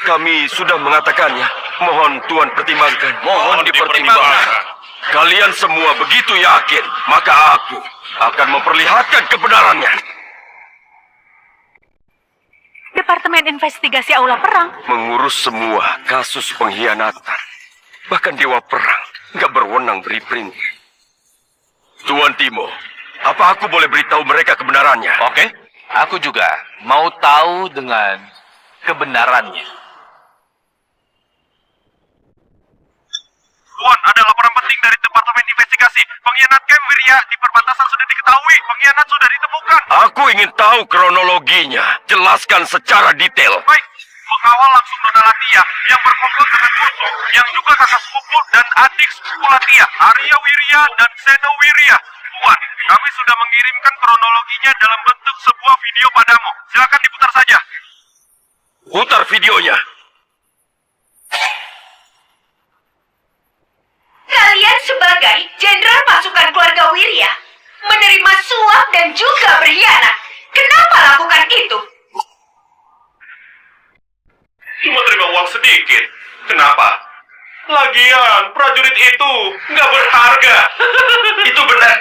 kami sudah mengatakannya. Mohon Tuan pertimbangkan. Mohon dipertimbangkan. Kalian semua begitu yakin, maka aku akan memperlihatkan kebenarannya. Departemen Investigasi Aula Perang. Mengurus semua kasus pengkhianatan. Bahkan Dewa Perang nggak berwenang beri perintah. Tuan Timo, apa aku boleh beritahu mereka kebenarannya? Oke, aku juga mau tahu dengan kebenarannya. Tuan, ada laporan penting dari Departemen Investigasi. Pengkhianat Camp Wirya di perbatasan sudah diketahui. Pengkhianat sudah ditemukan. Aku ingin tahu kronologinya. Jelaskan secara detail. Baik, mengawal langsung Nona Latia yang berkomplot dengan Urso, yang juga kakak sepupu dan adik sepupu Latia, Arya Wirya dan Seno Wirya. Tuan, kami sudah mengirimkan kronologinya dalam bentuk sebuah video padamu. Silakan diputar saja. Putar videonya. Kalian sebagai jenderal pasukan keluarga Wirya menerima suap dan juga berkhianat. Kenapa lakukan itu? Cuma terima uang sedikit. Kenapa? Lagian, prajurit itu nggak berharga. Itu benar.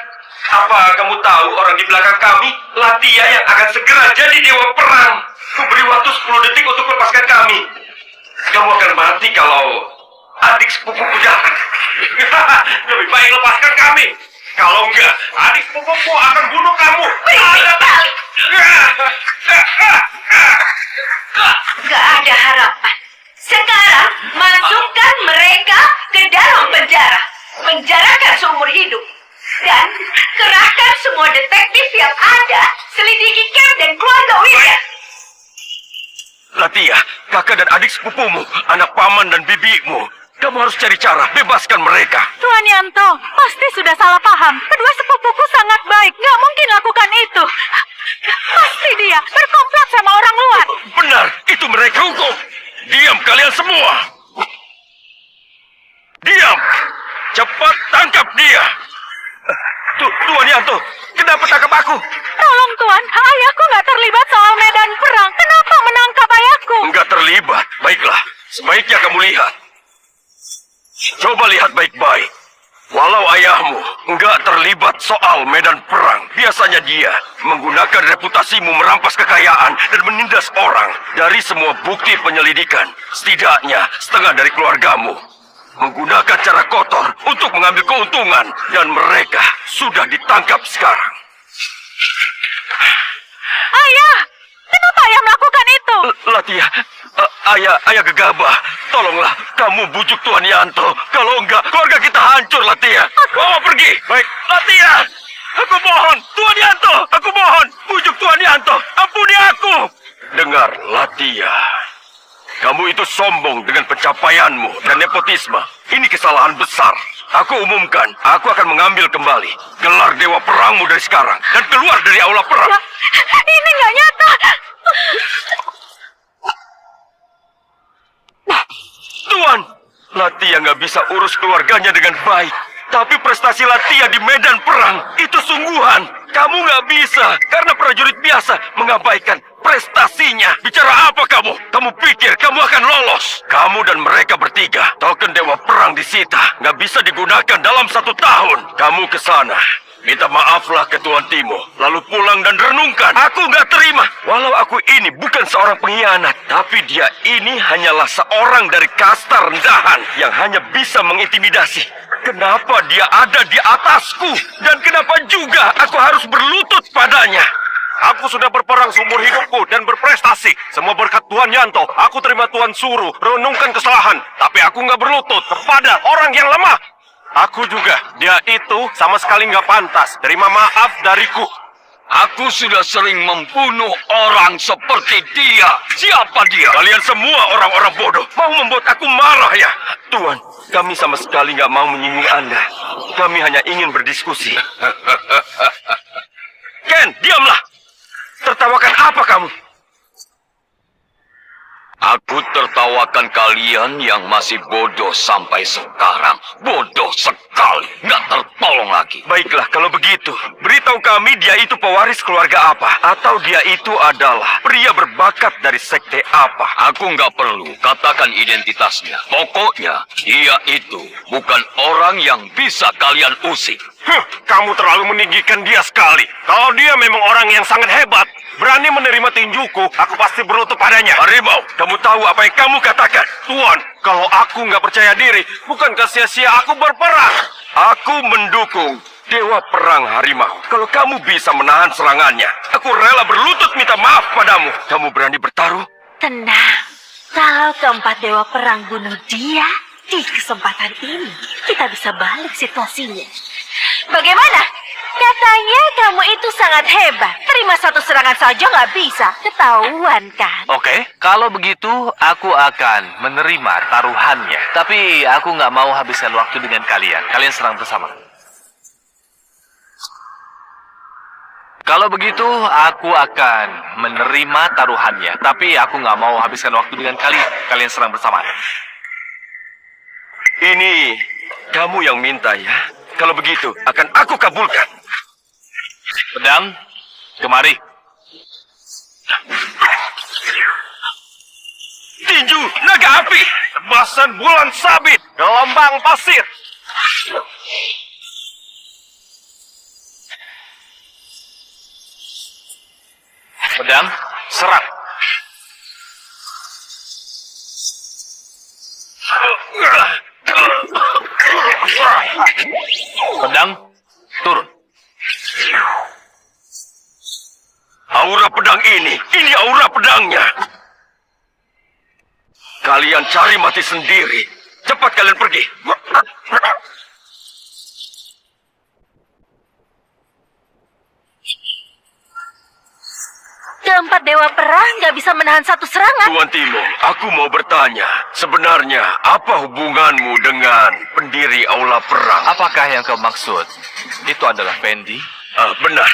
Apa kamu tahu orang di belakang kami? Latia yang akan segera jadi dewa perang. Kuberi waktu 10 detik untuk lepaskan kami. Kamu akan mati kalau adik sepupuku datang. Lebih baik lepaskan kami. Kalau enggak, adik sepupuku akan bunuh kamu. Gak ada harapan. Sekarang masukkan mereka ke dalam penjara. Penjarakan seumur hidup. Dan kerahkan semua detektif yang ada, selidiki camp dan keluarga Wirya. Latia, kakak dan adik sepupumu, anak paman dan bibimu. Kamu harus cari cara, bebaskan mereka. Tuan Yanto, pasti sudah salah paham. Kedua sepupuku sangat baik, nggak mungkin lakukan itu. Pasti dia berkomplot sama orang luar. Benar, itu mereka hukum. Diam kalian semua. Diam. Cepat tangkap dia. Tuan Yanto, kenapa tangkap aku? Tolong Tuan, ayahku nggak terlibat soal medan perang. Kenapa menangkap ayahku? Enggak terlibat. Baiklah, sebaiknya kamu lihat. Coba lihat baik-baik. Walau ayahmu enggak terlibat soal medan perang, biasanya dia menggunakan reputasimu merampas kekayaan dan menindas orang. Dari semua bukti penyelidikan, setidaknya setengah dari keluargamu menggunakan cara kotor untuk mengambil keuntungan, dan mereka sudah ditangkap sekarang. Ayah, kenapa ayah melakukan itu? Latia, ayah gegabah. Tolonglah, kamu bujuk Tuan Yanto. Kalau enggak, keluarga kita hancur, Latia. Bawa pergi. Baik, Latia. Aku mohon, Tuan Yanto. Aku mohon, bujuk Tuan Yanto. Ampuni aku. Dengar, Latia. Kamu itu sombong dengan pencapaianmu dan nepotisme. Ini kesalahan besar. Aku umumkan, aku akan mengambil kembali gelar Dewa Perangmu dari sekarang dan keluar dari aula perang. Ini nggak nyata. Tuan, Latia nggak bisa urus keluarganya dengan baik. Tapi prestasi Latia di medan perang itu sungguhan. Kamu nggak bisa karena prajurit biasa mengabaikan prestasinya. Bicara apa kamu? Kamu pikir kamu akan lolos? Kamu dan mereka bertiga, token Dewa Perang disita. Nggak bisa digunakan dalam 1 tahun. Kamu ke sana. Minta maaflah ke Tuan Timo, lalu pulang dan renungkan. Aku nggak terima. Walau aku ini bukan seorang pengkhianat, tapi dia ini hanyalah seorang dari kasta rendahan yang hanya bisa mengintimidasi. Kenapa dia ada di atasku? Dan kenapa juga aku harus berlutut padanya? Aku sudah berperang seumur hidupku dan berprestasi. Semua berkat Tuan Yanto. Aku terima Tuan suruh renungkan kesalahan. Tapi aku nggak berlutut kepada orang yang lemah. Aku juga. Dia itu sama sekali nggak pantas. Terima maaf dariku. Aku sudah sering membunuh orang seperti dia. Siapa dia? Kalian semua orang-orang bodoh. Mau membuat aku marah ya? Tuan, kami sama sekali nggak mau menyinggung Anda. Kami hanya ingin berdiskusi. Ken, diamlah! Tertawakan apa kamu? Aku tertawakan kalian yang masih bodoh sampai sekarang. Bodoh sekali. Nggak tertolong lagi. Baiklah, kalau begitu, beritahu kami dia itu pewaris keluarga apa? Atau dia itu adalah pria berbakat dari sekte apa? Aku nggak perlu katakan identitasnya. Pokoknya, dia itu bukan orang yang bisa kalian usik. Kamu terlalu meninggikan dia sekali. Kalau dia memang orang yang sangat hebat, berani menerima tinjuku, aku pasti berlutut padanya. Harimau, kamu tahu apa yang kamu katakan? Tuan, kalau aku nggak percaya diri, bukankah sia-sia aku berperang? Aku mendukung Dewa Perang Harimau. Kalau kamu bisa menahan serangannya, aku rela berlutut minta maaf padamu. Kamu berani bertaruh? Tenang. Kalau keempat Dewa Perang bunuh dia, di kesempatan ini kita bisa balik situasinya. Bagaimana? Katanya kamu itu sangat hebat. Terima 1 serangan saja nggak bisa. Ketahuan kan? Oke, kalau begitu aku akan menerima taruhannya. Tapi aku nggak mau habiskan waktu dengan kalian. Kalian serang bersama. Kalau begitu, aku akan menerima taruhannya. Tapi aku nggak mau habiskan waktu dengan kalian. Kalian serang bersama. Ini kamu yang minta ya? Kalau begitu, akan aku kabulkan. Pedang, kemari. Tinju naga api, Tebasan bulan sabit, gelombang pasir. Pedang, serang. Pedang, turun. aura pedang ini aura pedangnya. Kalian cari mati sendiri. Cepat kalian pergi. Keempat Dewa Perang nggak bisa menahan 1 serangan. Tuan Timo, aku mau bertanya. Sebenarnya, apa hubunganmu dengan pendiri Aula Perang? Apakah yang kau maksud? Itu adalah Fendi? Benar.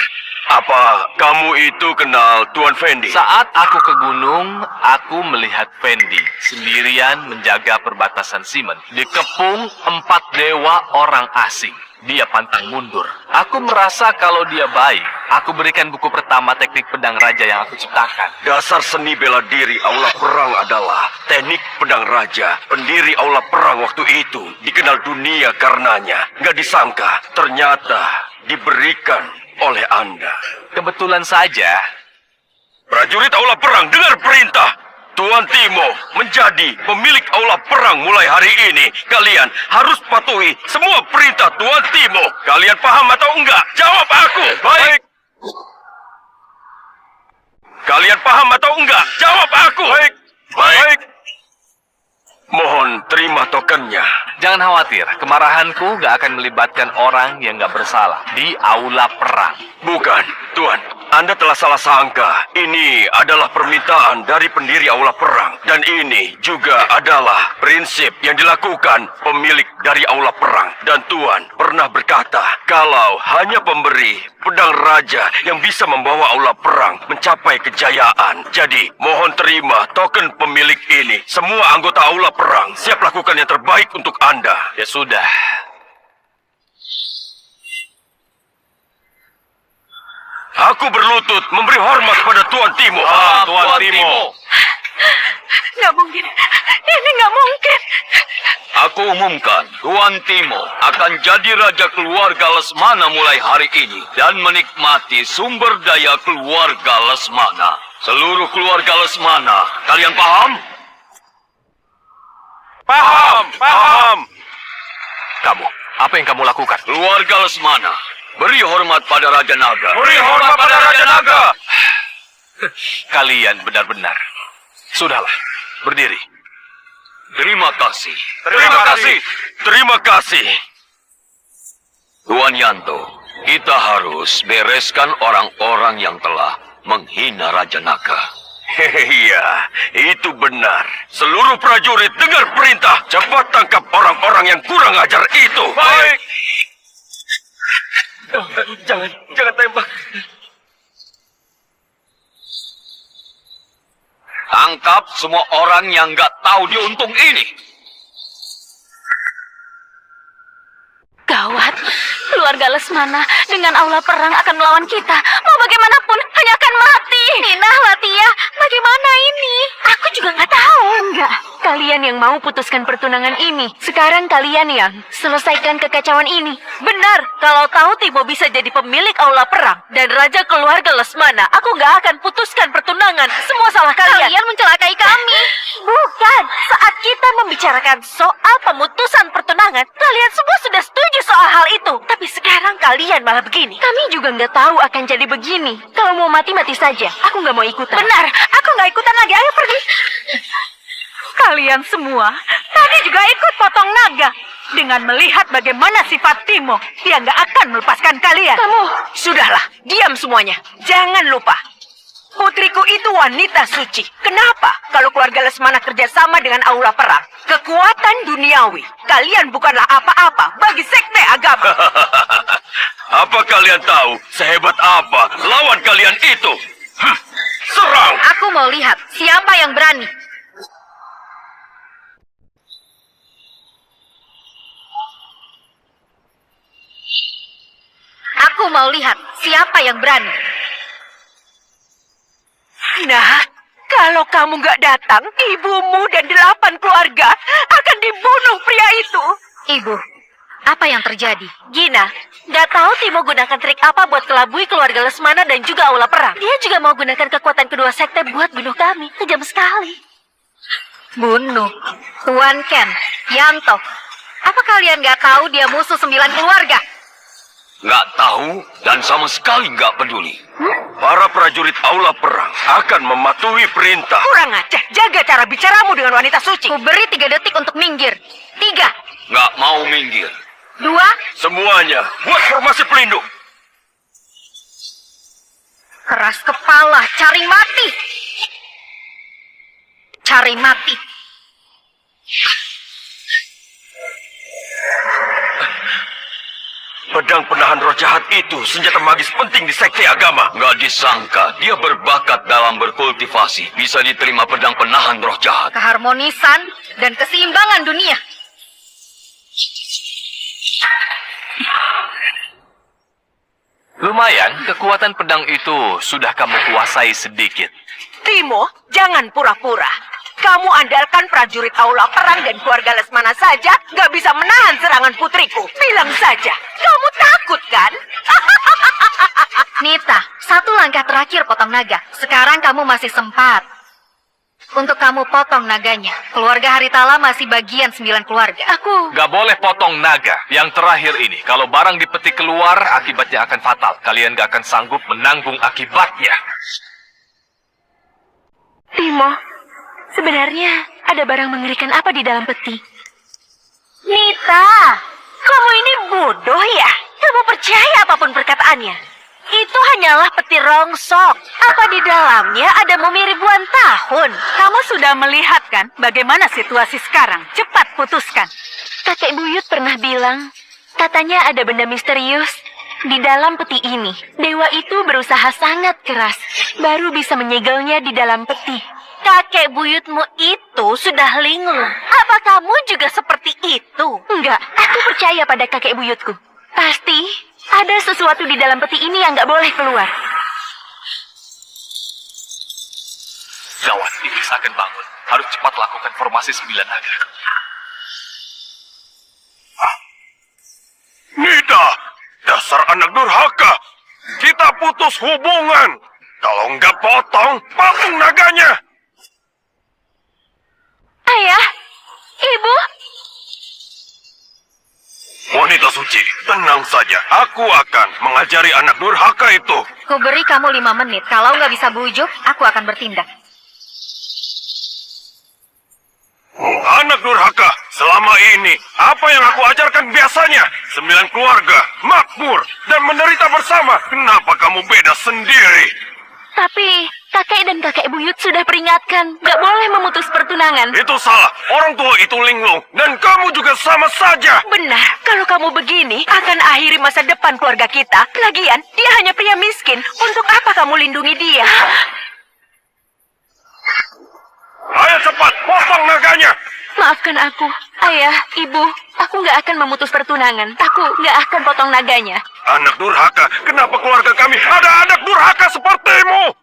Apa kamu itu kenal Tuan Fendi? Saat aku ke gunung, aku melihat Fendi sendirian menjaga perbatasan Simon. Dikepung 4 dewa orang asing. Dia pantang mundur. Aku merasa kalau dia baik. Aku berikan buku pertama teknik pedang raja yang aku ciptakan. Dasar seni bela diri Aula Perang adalah teknik pedang raja. Pendiri Aula Perang waktu itu dikenal dunia karenanya. Nggak disangka, ternyata diberikan oleh Anda. Kebetulan saja, Prajurit Aula Perang, dengar perintah. Tuan Timo menjadi pemilik Aula Perang mulai hari ini. Kalian harus patuhi semua perintah Tuan Timo. Kalian paham atau enggak? Jawab aku. Baik. Kalian paham atau enggak? Jawab aku. Baik. Baik. Mohon terima tokennya. jangan khawatir. Kemarahanku gak akan melibatkan orang yang gak bersalah di aula perang. Bukan, Tuan. Anda telah salah sangka. Ini adalah permintaan dari pendiri Aula Perang. Dan ini juga adalah prinsip yang dilakukan pemilik dari Aula Perang. Dan Tuan pernah berkata, kalau hanya pemberi pedang raja yang bisa membawa Aula Perang mencapai kejayaan. Jadi, mohon terima token pemilik ini. Semua anggota Aula Perang siap lakukan yang terbaik untuk Anda. Ya sudah. Aku berlutut memberi hormat pada Tuan Timo. Tuan Timo. Nggak mungkin. Ini nggak mungkin. Aku umumkan, Tuan Timo akan jadi raja keluarga Lesmana mulai hari ini dan menikmati sumber daya keluarga Lesmana. Seluruh keluarga Lesmana, kalian paham? Paham. Kamu, apa yang kamu lakukan? Keluarga Lesmana, beri hormat pada Raja Naga. Beri hormat pada Raja Naga. Kalian benar-benar. Sudahlah, berdiri. Terima kasih. Terima kasih. Terima kasih. Tuan Yanto, kita harus bereskan orang-orang yang telah menghina Raja Naga. Iya, itu benar. Seluruh prajurit dengar perintah. Cepat tangkap orang-orang yang kurang ajar itu. Baik. Jangan tembak. Tangkap semua orang yang nggak tahu diuntung ini. Gawat, keluarga Lesmana dengan Aula Perang akan melawan kita. Mau bagaimanapun, hanya akan mati. Nina, Latia, bagaimana ini? Aku juga nggak tahu. Enggak, kalian yang mau putuskan pertunangan ini. Sekarang kalian yang selesaikan kekacauan ini. Benar, kalau tahu Timo bisa jadi pemilik Aula Perang dan raja keluarga Lesmana, aku nggak akan putuskan pertunangan. Semua salah kalian. Kalian mencelakai kami. Bukan, saat kita membicarakan soal pemutusan pertunangan, kalian semua sudah setuju soal hal itu. Tapi sekarang kalian malah begini. Kami juga nggak tahu akan jadi begini. Kalau mau mati, mati saja. Aku nggak mau ikutan. Benar, aku nggak ikutan lagi. Ayo pergi. Kalian semua tadi juga ikut potong naga. Dengan melihat bagaimana sifat Timo, dia nggak akan melepaskan kalian. Kamu. Sudahlah, diam semuanya. Jangan lupa, putriku itu wanita suci. Kenapa? Kalau keluarga Lesmana kerjasama dengan Aula Perang, kekuatan duniawi, kalian bukanlah apa-apa bagi sekte agama. Apa kalian tahu sehebat apa lawan kalian itu? Serang! Aku mau lihat siapa yang berani. Aku mau lihat siapa yang berani. Nah, kalau kamu nggak datang, ibumu dan 8 keluarga akan dibunuh pria itu. Ibu, apa yang terjadi? Gina, nggak tahu Timo gunakan trik apa buat kelabui keluarga Lesmana dan juga Aula Perang. Dia juga mau gunakan kekuatan kedua sekte buat bunuh kami. Kejam sekali. Bunuh. Tuan Ken, Yanto. Apa kalian nggak tahu dia musuh 9 keluarga? Nggak tahu dan sama sekali nggak peduli. Para prajurit Aula Perang akan mematuhi perintah. Kurang ajar. Jaga cara bicaramu dengan wanita suci. Ku beri 3 detik untuk minggir. 3, Nggak mau minggir. 2, Semuanya buat formasi pelindung. keras kepala, cari mati. Cari mati. Pedang penahan roh jahat itu senjata magis penting di sekte agama. Nggak disangka dia berbakat dalam berkultivasi. Bisa diterima pedang penahan roh jahat. Keharmonisan dan keseimbangan dunia. Lumayan, kekuatan pedang itu sudah kamu kuasai sedikit. Timo, jangan pura-pura. Kamu andalkan prajurit Aula Perang dan keluarga Lesmana saja nggak bisa menahan serangan putriku. Bilang saja, kamu takut kan? Nita, 1 langkah terakhir potong naga. Sekarang kamu masih sempat. Untuk kamu potong naganya. Keluarga Haritala masih bagian 9 keluarga. Aku... Gak boleh potong naga. Yang terakhir ini, kalau barang dipetik keluar, akibatnya akan fatal. Kalian gak akan sanggup menanggung akibatnya. Timo, sebenarnya ada barang mengerikan apa di dalam peti? Nita, kamu ini bodoh ya? Kamu percaya apapun perkataannya? Itu hanyalah peti rongsok. Apa di dalamnya ada mumi ribuan tahun? Kamu sudah melihat kan bagaimana situasi sekarang? Cepat putuskan. Kakek buyut pernah bilang, katanya ada benda misterius di dalam peti ini. Dewa itu berusaha sangat keras, baru bisa menyegelnya di dalam peti. Kakek buyutmu itu sudah linglung. Apa kamu juga seperti itu? Enggak, aku percaya pada kakek buyutku. Pasti ada sesuatu di dalam peti ini yang nggak boleh keluar. Gawat, iblis akan bangun. Harus cepat lakukan formasi 9 naga. Nida, dasar anak durhaka. Kita putus hubungan. Kalau nggak potong, patung naganya. Ayah, ibu, Wanita suci, tenang saja. Aku akan mengajari anak durhaka itu. ku beri kamu 5 menit. Kalau nggak bisa bujuk, aku akan bertindak. Anak durhaka, selama ini apa yang aku ajarkan biasanya? 9 keluarga, makmur, dan menderita bersama. Kenapa kamu beda sendiri? Tapi kakek dan kakek buyut sudah peringatkan, nggak boleh memutus pertunangan. Itu salah. Orang tua itu linglung, dan kamu juga sama saja. Benar, kalau kamu begini akan akhiri masa depan keluarga kita. Lagian, dia hanya pria miskin. Untuk apa kamu lindungi dia? Ayo cepat, potong naganya. Maafkan aku, ayah, ibu. Aku nggak akan memutus pertunangan. Aku nggak akan potong naganya. Anak durhaka, kenapa keluarga kami ada anak durhaka sepertimu?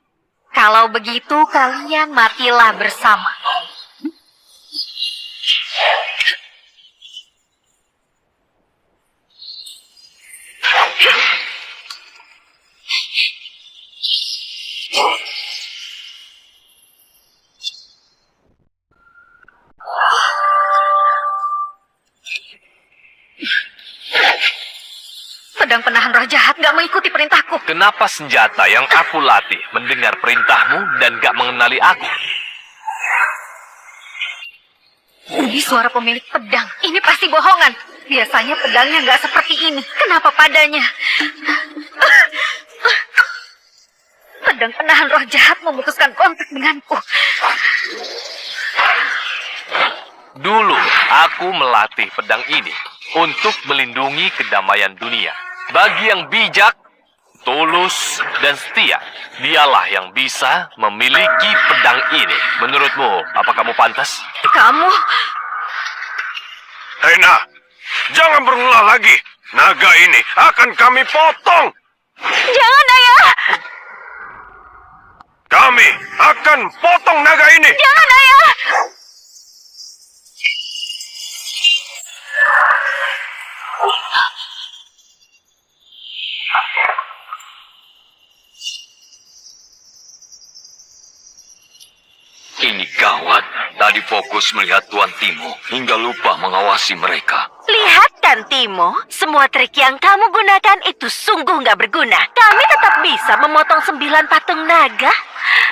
Kalau begitu, kalian matilah bersama. Pedang penahan roh jahat gak mengikuti perintahku. Kenapa senjata yang aku latih mendengar perintahmu dan gak mengenali aku? Ini suara pemilik pedang. Ini pasti bohongan. Biasanya pedangnya nggak seperti ini. Kenapa padanya? Pedang penahan roh jahat memutuskan kontak denganku. Dulu, aku melatih pedang ini untuk melindungi kedamaian dunia. Bagi yang bijak, tulus, dan setia, dialah yang bisa memiliki pedang ini. Menurutmu, apa kamu pantas? Kamu... Hena, jangan berulah lagi. Naga ini akan kami potong. Jangan, ayah! Kami akan potong naga ini. Jangan, ayah! Ini gawat. Tadi fokus melihat Tuan Timo hingga lupa mengawasi mereka. Lihat kan, Timo. Semua trik yang kamu gunakan itu sungguh nggak berguna. Kami tetap bisa memotong 9 patung naga.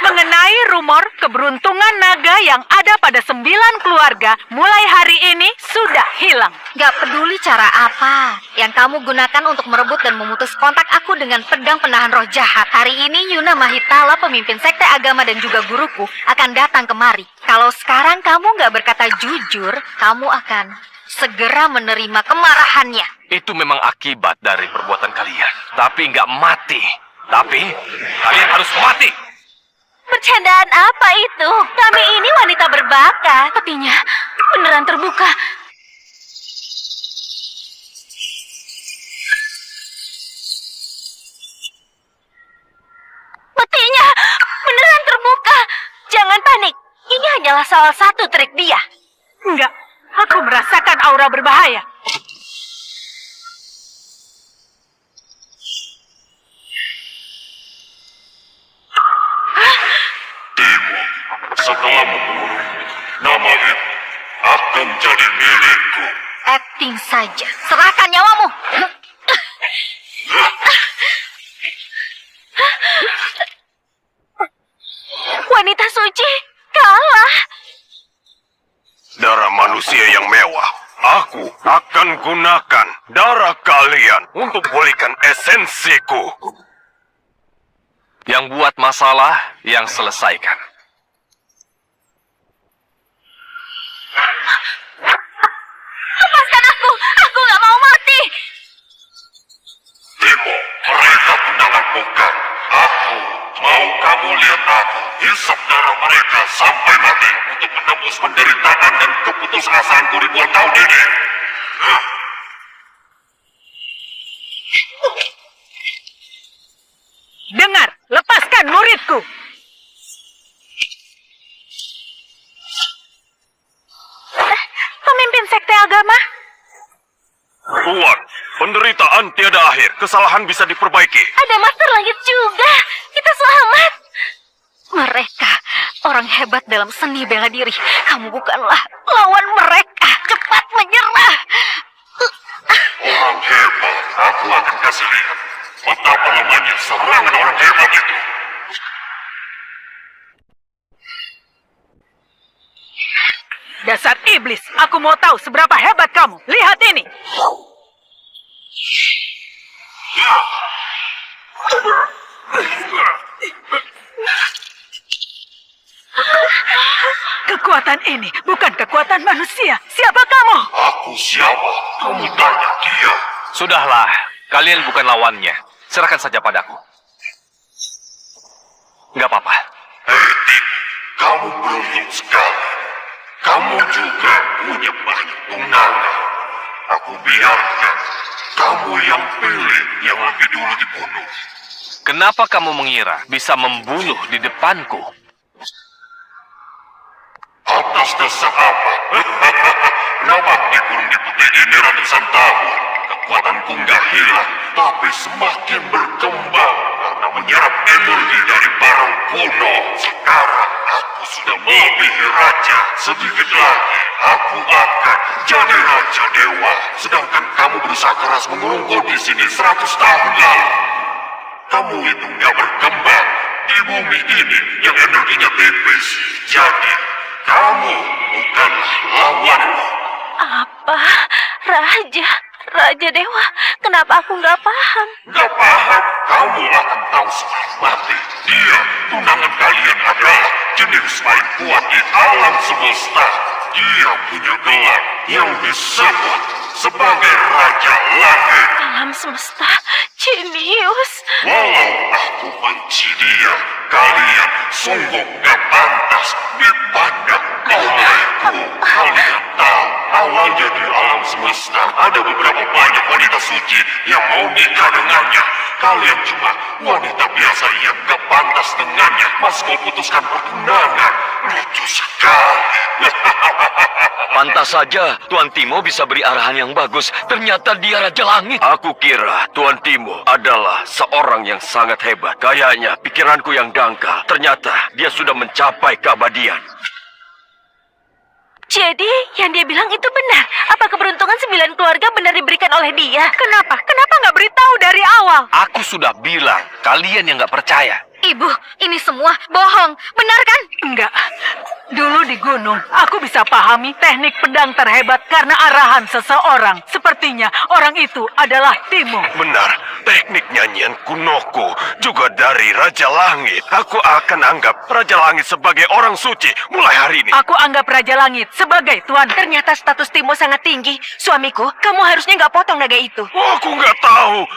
Mengenai rumor keberuntungan naga yang ada pada 9 keluarga, mulai hari ini sudah hilang. Gak peduli cara apa yang kamu gunakan untuk merebut dan memutus kontak aku dengan pedang penahan roh jahat. Hari ini Yuna Mahitala, pemimpin sekte agama dan juga guruku, akan datang kemari. Kalau sekarang kamu gak berkata jujur, kamu akan segera menerima kemarahannya. Itu memang akibat dari perbuatan kalian. Tapi nggak mati. Tapi, kalian harus mati. Bercandaan apa itu? Kami ini wanita berbakat. Petinya beneran terbuka. Petinya beneran terbuka. Jangan panik. Ini hanyalah salah satu trik dia. Enggak, aku merasakan aura berbahaya. Setelah membunuh, nama itu akan jadi milikku. Acting saja. Serahkan nyawamu. Wanita suci kalah. Darah manusia yang mewah. Aku akan gunakan darah kalian untuk pulihkan esensiku. Yang buat masalah, yang selesaikan. Lepaskan aku! Aku nggak mau mati! Timo, mereka pendangan bukan. Aku mau kamu lihat aku hisap darah mereka sampai mati untuk menembus penderitaan dan keputusasaanku ribuan tahun ini. Dengar, lepaskan muridku. Pemimpin sekte agama? Tuan, penderitaan tiada akhir. Kesalahan bisa diperbaiki. Ada Master Langit juga! Kita selamat! Mereka orang hebat dalam seni bela diri. Kamu bukanlah lawan mereka. Cepat menyerah! Orang hebat, aku akan kasih lihat betapa lemahnya serangan orang hebat itu. Dasar iblis, aku mau tahu seberapa hebat kamu. Lihat ini. Kekuatan ini bukan kekuatan manusia. Siapa kamu? Aku siapa? Kamu tanya dia. Sudahlah, kalian bukan lawannya. Serahkan saja padaku. Nggak apa-apa. Hei, Tim, kamu beruntung sekali. Kamu juga punya banyak tunangan. Aku biarkan kamu yang pilih yang lebih dulu dibunuh. Kenapa kamu mengira bisa membunuh di depanku? Atas dasar apa? Kenapa dikurung di putih ini ratusan tahun? Kekuatanku nggak hilang, tapi semakin berkembang karena menyerap energi dari barang kuno. Sekarang aku sudah melebihi raja. Sedikit lagi aku akan jadi raja dewa. Sedangkan kamu berusaha keras mengurungku di sini 100 tahun lalu. Kamu itu nggak berkembang di bumi ini yang energinya tipis. Jadi kamu bukanlah lawanmu. Apa? Raja? Raja Dewa? Kenapa aku nggak paham? Nggak paham? Kamu akan tahu setelah mati. Dia, tunangan kalian adalah jenis paling kuat di alam semesta. Dia punya gelar yang disebut sebagai Raja Langit. Alam semesta? Jenius? Walau aku benci dia, kalian sungguh gak pantas dipandang olehku. Kalian tahu, awalnya di alam semesta ada beberapa banyak wanita suci yang mau nikah dengannya. Kalian cuma wanita biasa yang gak pantas dengannya. Mas mau putuskan pertunangan. Lucu sekali. Pantas saja Tuan Timo bisa beri arahan yang bagus. Ternyata dia Raja Langit. Aku kira Tuan Timo adalah seorang yang sangat hebat. Kayaknya pikiranku yang dangkal. Ternyata dia sudah mencapai keabadian. Jadi, yang dia bilang itu benar. Apa keberuntungan 9 keluarga benar diberikan oleh dia? Kenapa? Kenapa nggak beritahu dari awal? Aku sudah bilang, kalian yang nggak percaya. Ibu, ini semua bohong. Benar kan? Enggak. Dulu di gunung, aku bisa pahami teknik pedang terhebat karena arahan seseorang. Sepertinya orang itu adalah Timo. Benar, teknik nyanyian kunoku juga dari Raja Langit. Aku akan anggap Raja Langit sebagai orang suci mulai hari ini. Aku anggap Raja Langit sebagai tuan. Ternyata status Timo sangat tinggi. Suamiku, kamu harusnya nggak potong naga itu. Aku nggak tahu.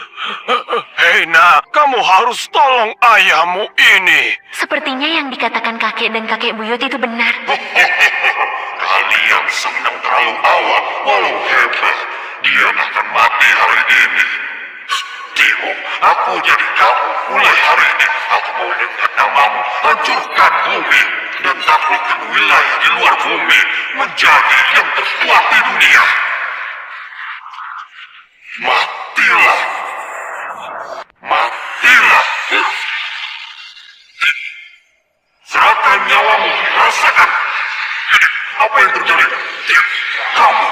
Hei nak, kamu harus tolong ayahmu ini. Sepertinya yang dikatakan kakek dan kakek buyut itu benar. Kalian senang terlalu awal, walau hebat. Dia akan mati hari ini. Timo, aku jadi kamu. Mulai hari ini, aku mau dengan namamu hancurkan bumi dan taklukkan wilayah di luar bumi menjadi yang terkuat di dunia. Matilah. Matilah. Serahkan nyawamu, rasakan. Apa yang terjadi? Kamu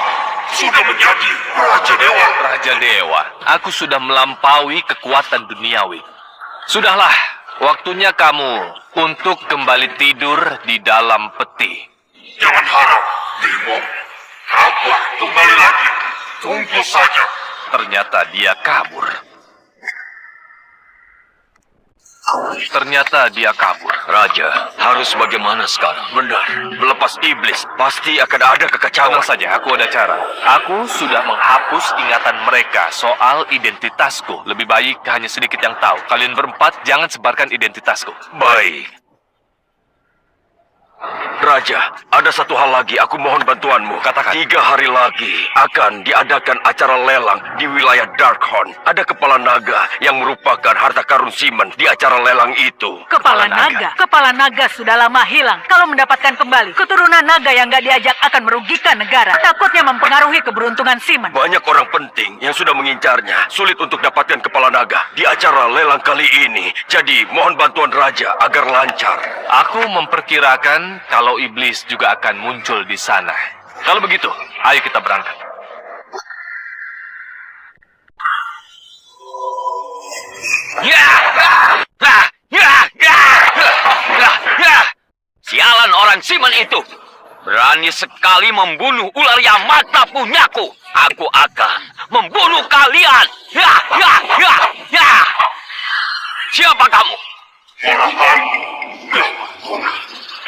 sudah menjadi Raja Dewa. Raja Dewa, aku sudah melampaui kekuatan duniawi. Sudahlah, waktunya kamu untuk kembali tidur di dalam peti. Jangan harap, Timo. Aku kembali lagi. Tunggu saja. Ternyata dia kabur. Ternyata dia kabur. Raja, harus bagaimana sekarang? Benar, melepas iblis pasti akan ada kekacauan. Tenang saja, aku ada cara. Aku sudah menghapus ingatan mereka soal identitasku. Lebih baik hanya sedikit yang tahu. Kalian berempat jangan sebarkan identitasku. Baik. Raja, ada satu hal lagi aku mohon bantuanmu. Katakan. 3 hari lagi akan diadakan acara lelang di wilayah Darkhorn. Ada kepala naga yang merupakan harta karun Simon di acara lelang itu. Kepala naga? Kepala naga sudah lama hilang. Kalau mendapatkan kembali, keturunan naga yang gak diajak akan merugikan negara. Takutnya mempengaruhi keberuntungan Simon. Banyak orang penting yang sudah mengincarnya. Sulit untuk dapatkan kepala naga di acara lelang kali ini. Jadi mohon bantuan Raja agar lancar. Aku memperkirakan kalau iblis juga akan muncul di sana. Kalau begitu, ayo kita berangkat. Sialan orang Simon itu. Berani sekali membunuh ular yang mata punyaku. Aku akan membunuh kalian. Siapa kamu?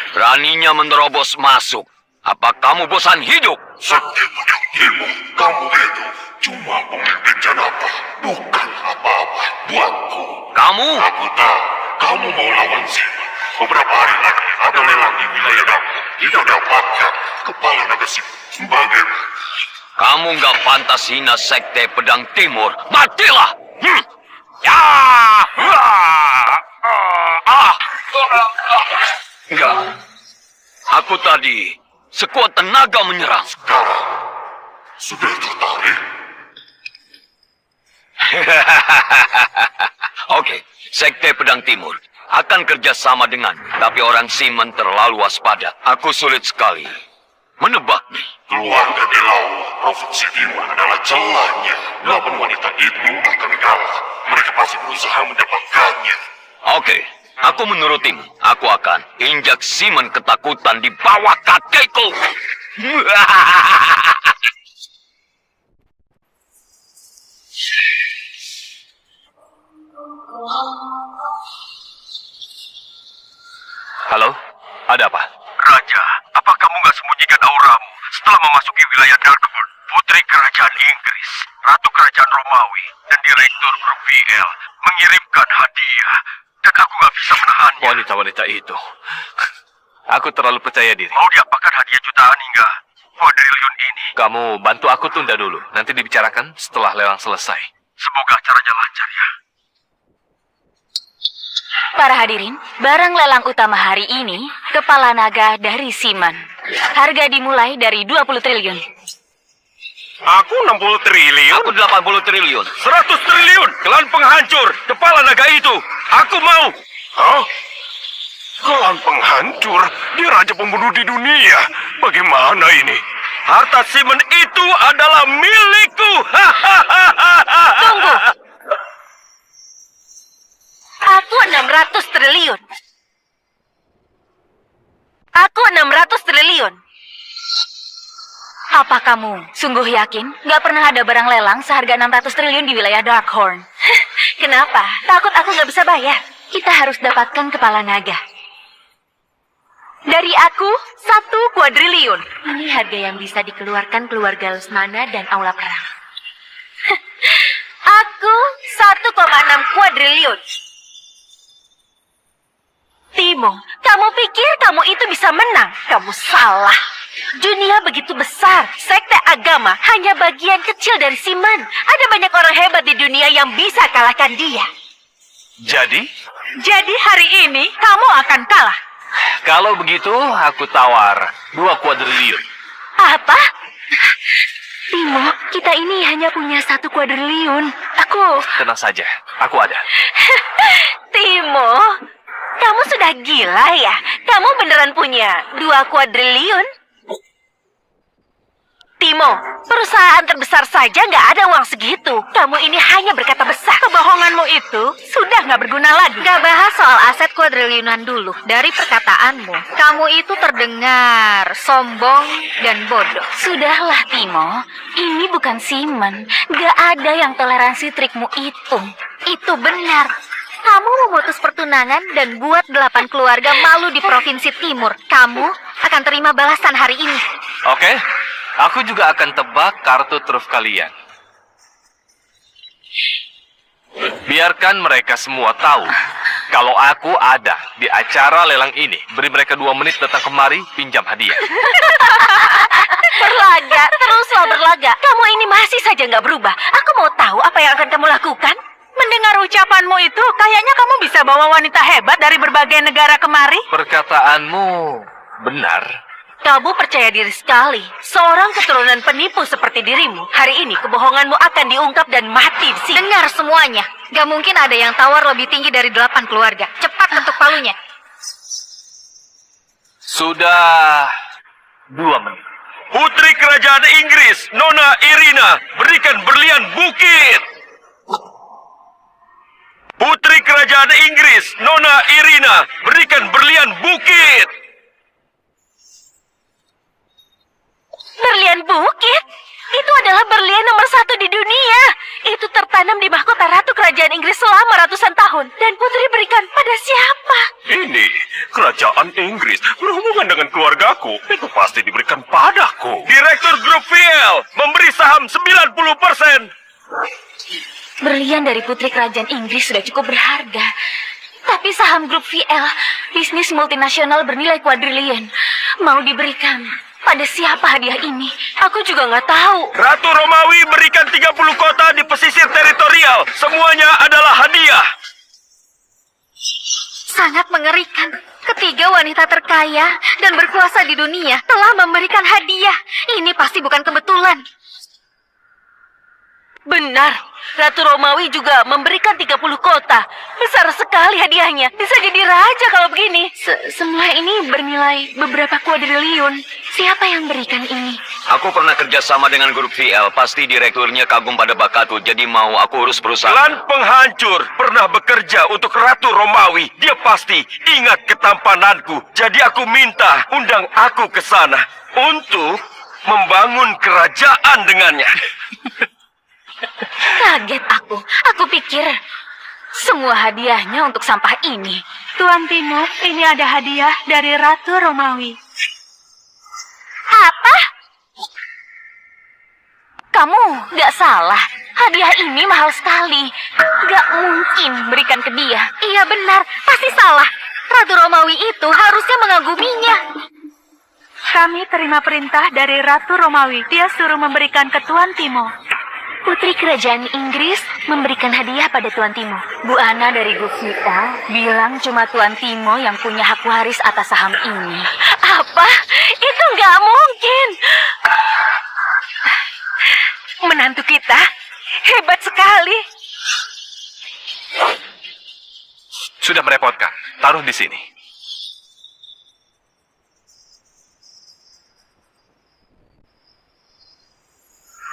Beraninya menerobos masuk. Apa kamu bosan hidup? Sakti Punyaktimu, kamu itu cuma pemimpin Janapa, bukan apa-apa buatku. Kamu? Aku tahu, kamu mau lawan Simon. Beberapa hari lagi ada lelang di wilayah Darkhorn. Tidak dapatkan kepala naga Simon. Bagaimana? Kamu nggak pantas hina sekte pedang timur. Matilah! Ya! Enggak. Aku tadi sekuat tenaga menyerang. Sekarang, sudah tertarik? Oke, sekte pedang timur akan kerjasama dengan, tapi orang Simon terlalu waspada. Aku sulit sekali menebaknya. Keluarga Delau, Provinsi Timur adalah celahnya. 8 wanita itu akan kalah. Mereka pasti berusaha mendapatkannya. Oke, aku menurutimu. Aku akan injak Simon ketakutan di bawah kakiku. Halo, ada apa? Raja, apa kamu nggak sembunyikan auramu setelah memasuki wilayah Darkhorn? Putri Kerajaan Inggris, Ratu Kerajaan Romawi, dan Direktur Grup VL mengirimkan hadiah. Dan aku nggak bisa menahannya. Wanita-wanita itu. Aku terlalu percaya diri. Mau diapakan hadiah jutaan hingga kuadriliun ini? Kamu bantu aku tunda dulu. Nanti dibicarakan setelah lelang selesai. Semoga acaranya lancar ya. Para hadirin, barang lelang utama hari ini, kepala naga dari Simon. Harga dimulai dari 20 triliun. Aku 60 triliun. Aku 80 triliun. 100 triliun, klan penghancur, kepala naga itu. Aku mau. Hah? Klan penghancur? Dia raja pembunuh di dunia. Bagaimana ini? Harta Simon itu adalah milikku. Tunggu. Aku 600 triliun. Aku 600 triliun. Apa kamu sungguh yakin nggak pernah ada barang lelang seharga 600 triliun di wilayah Darkhorn? Kenapa? Takut aku nggak bisa bayar. Kita harus dapatkan kepala naga. Dari aku, 1 kuadriliun. Ini harga yang bisa dikeluarkan keluarga Lesmana dan Aula Perang. Aku 1,6 kuadriliun. Timo, kamu pikir kamu itu bisa menang? Kamu salah. Dunia begitu besar. Sekte agama hanya bagian kecil dari Simon. Ada banyak orang hebat di dunia yang bisa kalahkan dia. Jadi, Jadi hari ini kamu akan kalah. kalau begitu aku tawar 2 kuadriliun. Apa? Timo, kita ini hanya punya 1 kuadriliun. Tenang saja, aku ada. Timo, kamu sudah gila ya? Kamu beneran punya 2 kuadriliun? Timo, perusahaan terbesar saja nggak ada uang segitu. Kamu ini hanya berkata besar. Kebohonganmu itu sudah nggak berguna lagi. Gak bahas soal aset kuadriliunan dulu. Dari perkataanmu, kamu itu terdengar sombong dan bodoh. Sudahlah, Timo. Ini bukan Simon. Gak ada yang toleransi trikmu itu. Itu benar. Kamu memutus pertunangan dan buat 8 keluarga malu di Provinsi Timur. Kamu akan terima balasan hari ini. Oke, aku juga akan tebak kartu truf kalian. Biarkan mereka semua tahu kalau aku ada di acara lelang ini. Beri mereka 2 menit datang kemari, pinjam hadiah. Berlaga, teruslah berlaga. Kamu ini masih saja nggak berubah. Aku mau tahu apa yang akan kamu lakukan. Mendengar ucapanmu itu, kayaknya kamu bisa bawa wanita hebat dari berbagai negara kemari. Perkataanmu benar. Kamu percaya diri sekali. Seorang keturunan penipu seperti dirimu, hari ini kebohonganmu akan diungkap dan mati di sini. Dengar semuanya. Gak mungkin ada yang tawar lebih tinggi dari 8 keluarga. Cepat ketuk palunya. Sudah 2 menit. Putri Kerajaan Inggris, Nona Irina, berikan berlian bukit. Putri Kerajaan Inggris, Nona Irina, berikan berlian bukit. Berlian bukit? Itu adalah berlian nomor 1 di dunia. Itu tertanam di mahkota Ratu Kerajaan Inggris selama ratusan tahun. Dan putri berikan pada siapa? Ini kerajaan Inggris berhubungan dengan keluargaku. Itu pasti diberikan padaku. Direktur Grup VL memberi saham 90%. Berlian dari putri kerajaan Inggris sudah cukup berharga. Tapi saham grup VL, bisnis multinasional bernilai kuadriliun, mau diberikan pada siapa hadiah ini? Aku juga nggak tahu. Ratu Romawi berikan 30 kota di pesisir teritorial. Semuanya adalah hadiah. Sangat mengerikan. Ketiga wanita terkaya dan berkuasa di dunia telah memberikan hadiah. Ini pasti bukan kebetulan. Benar, Ratu Romawi juga memberikan 30 kota. Besar sekali hadiahnya. Bisa jadi raja kalau begini. Semua ini bernilai beberapa kuadriliun. Siapa yang berikan ini? Aku pernah kerja sama dengan grup VL. Pasti direkturnya kagum pada bakatku. Jadi mau aku urus perusahaan. Klan penghancur pernah bekerja untuk Ratu Romawi. Dia pasti ingat ketampananku. Jadi aku minta undang aku ke sana untuk membangun kerajaan dengannya. Kaget aku. Aku pikir semua hadiahnya untuk sampah ini. Tuan Timur, ini ada hadiah dari Ratu Romawi. Apa? Kamu gak salah. Hadiah ini mahal sekali. Gak mungkin berikan ke dia. Iya benar, pasti salah. Ratu Romawi itu harusnya mengaguminya. Kami terima perintah dari Ratu Romawi. Dia suruh memberikan ke Tuan Timur. Putri Kerajaan Inggris memberikan hadiah pada Tuan Timo. Bu Ana dari grup kita bilang cuma Tuan Timo yang punya hak waris atas saham ini. Apa? Itu nggak mungkin. Menantu kita hebat sekali. Sudah merepotkan. Taruh di sini.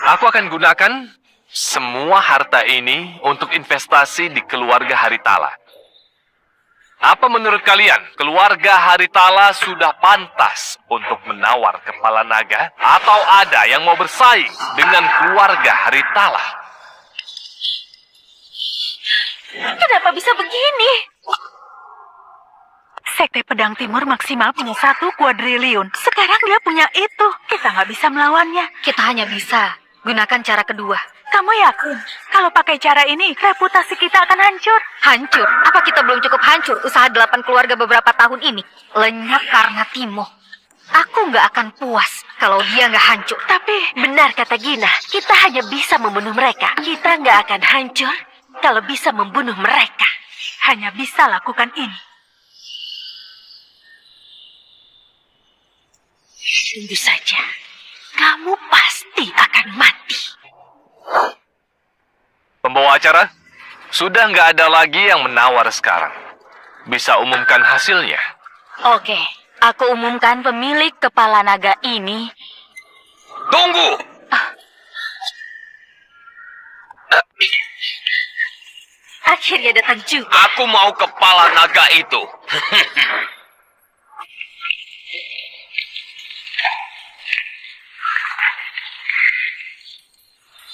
Aku akan gunakan semua harta ini untuk investasi di keluarga Haritala. Apa menurut kalian? Keluarga Haritala sudah pantas untuk menawar kepala naga? Atau ada yang mau bersaing dengan keluarga Haritala? Kenapa bisa begini? Sekte Pedang Timur maksimal punya 1 kuadriliun. Sekarang dia punya itu. Kita nggak bisa melawannya. Kita hanya bisa gunakan cara kedua. Kamu yakin? Kalau pakai cara ini, reputasi kita akan hancur. Hancur? Apa kita belum cukup hancur usaha 8 keluarga beberapa tahun ini? Lenyap karena Timo. Aku nggak akan puas kalau dia nggak hancur. Tapi benar kata Gina, kita hanya bisa membunuh mereka. Kita nggak akan hancur kalau bisa membunuh mereka. Hanya bisa lakukan ini. Tunggu saja. Kamu pasti akan mati. Pembawa acara, sudah nggak ada lagi yang menawar sekarang. Bisa umumkan hasilnya. Oke, aku umumkan pemilik kepala naga ini. Tunggu! Akhirnya datang juga. Aku mau kepala naga itu.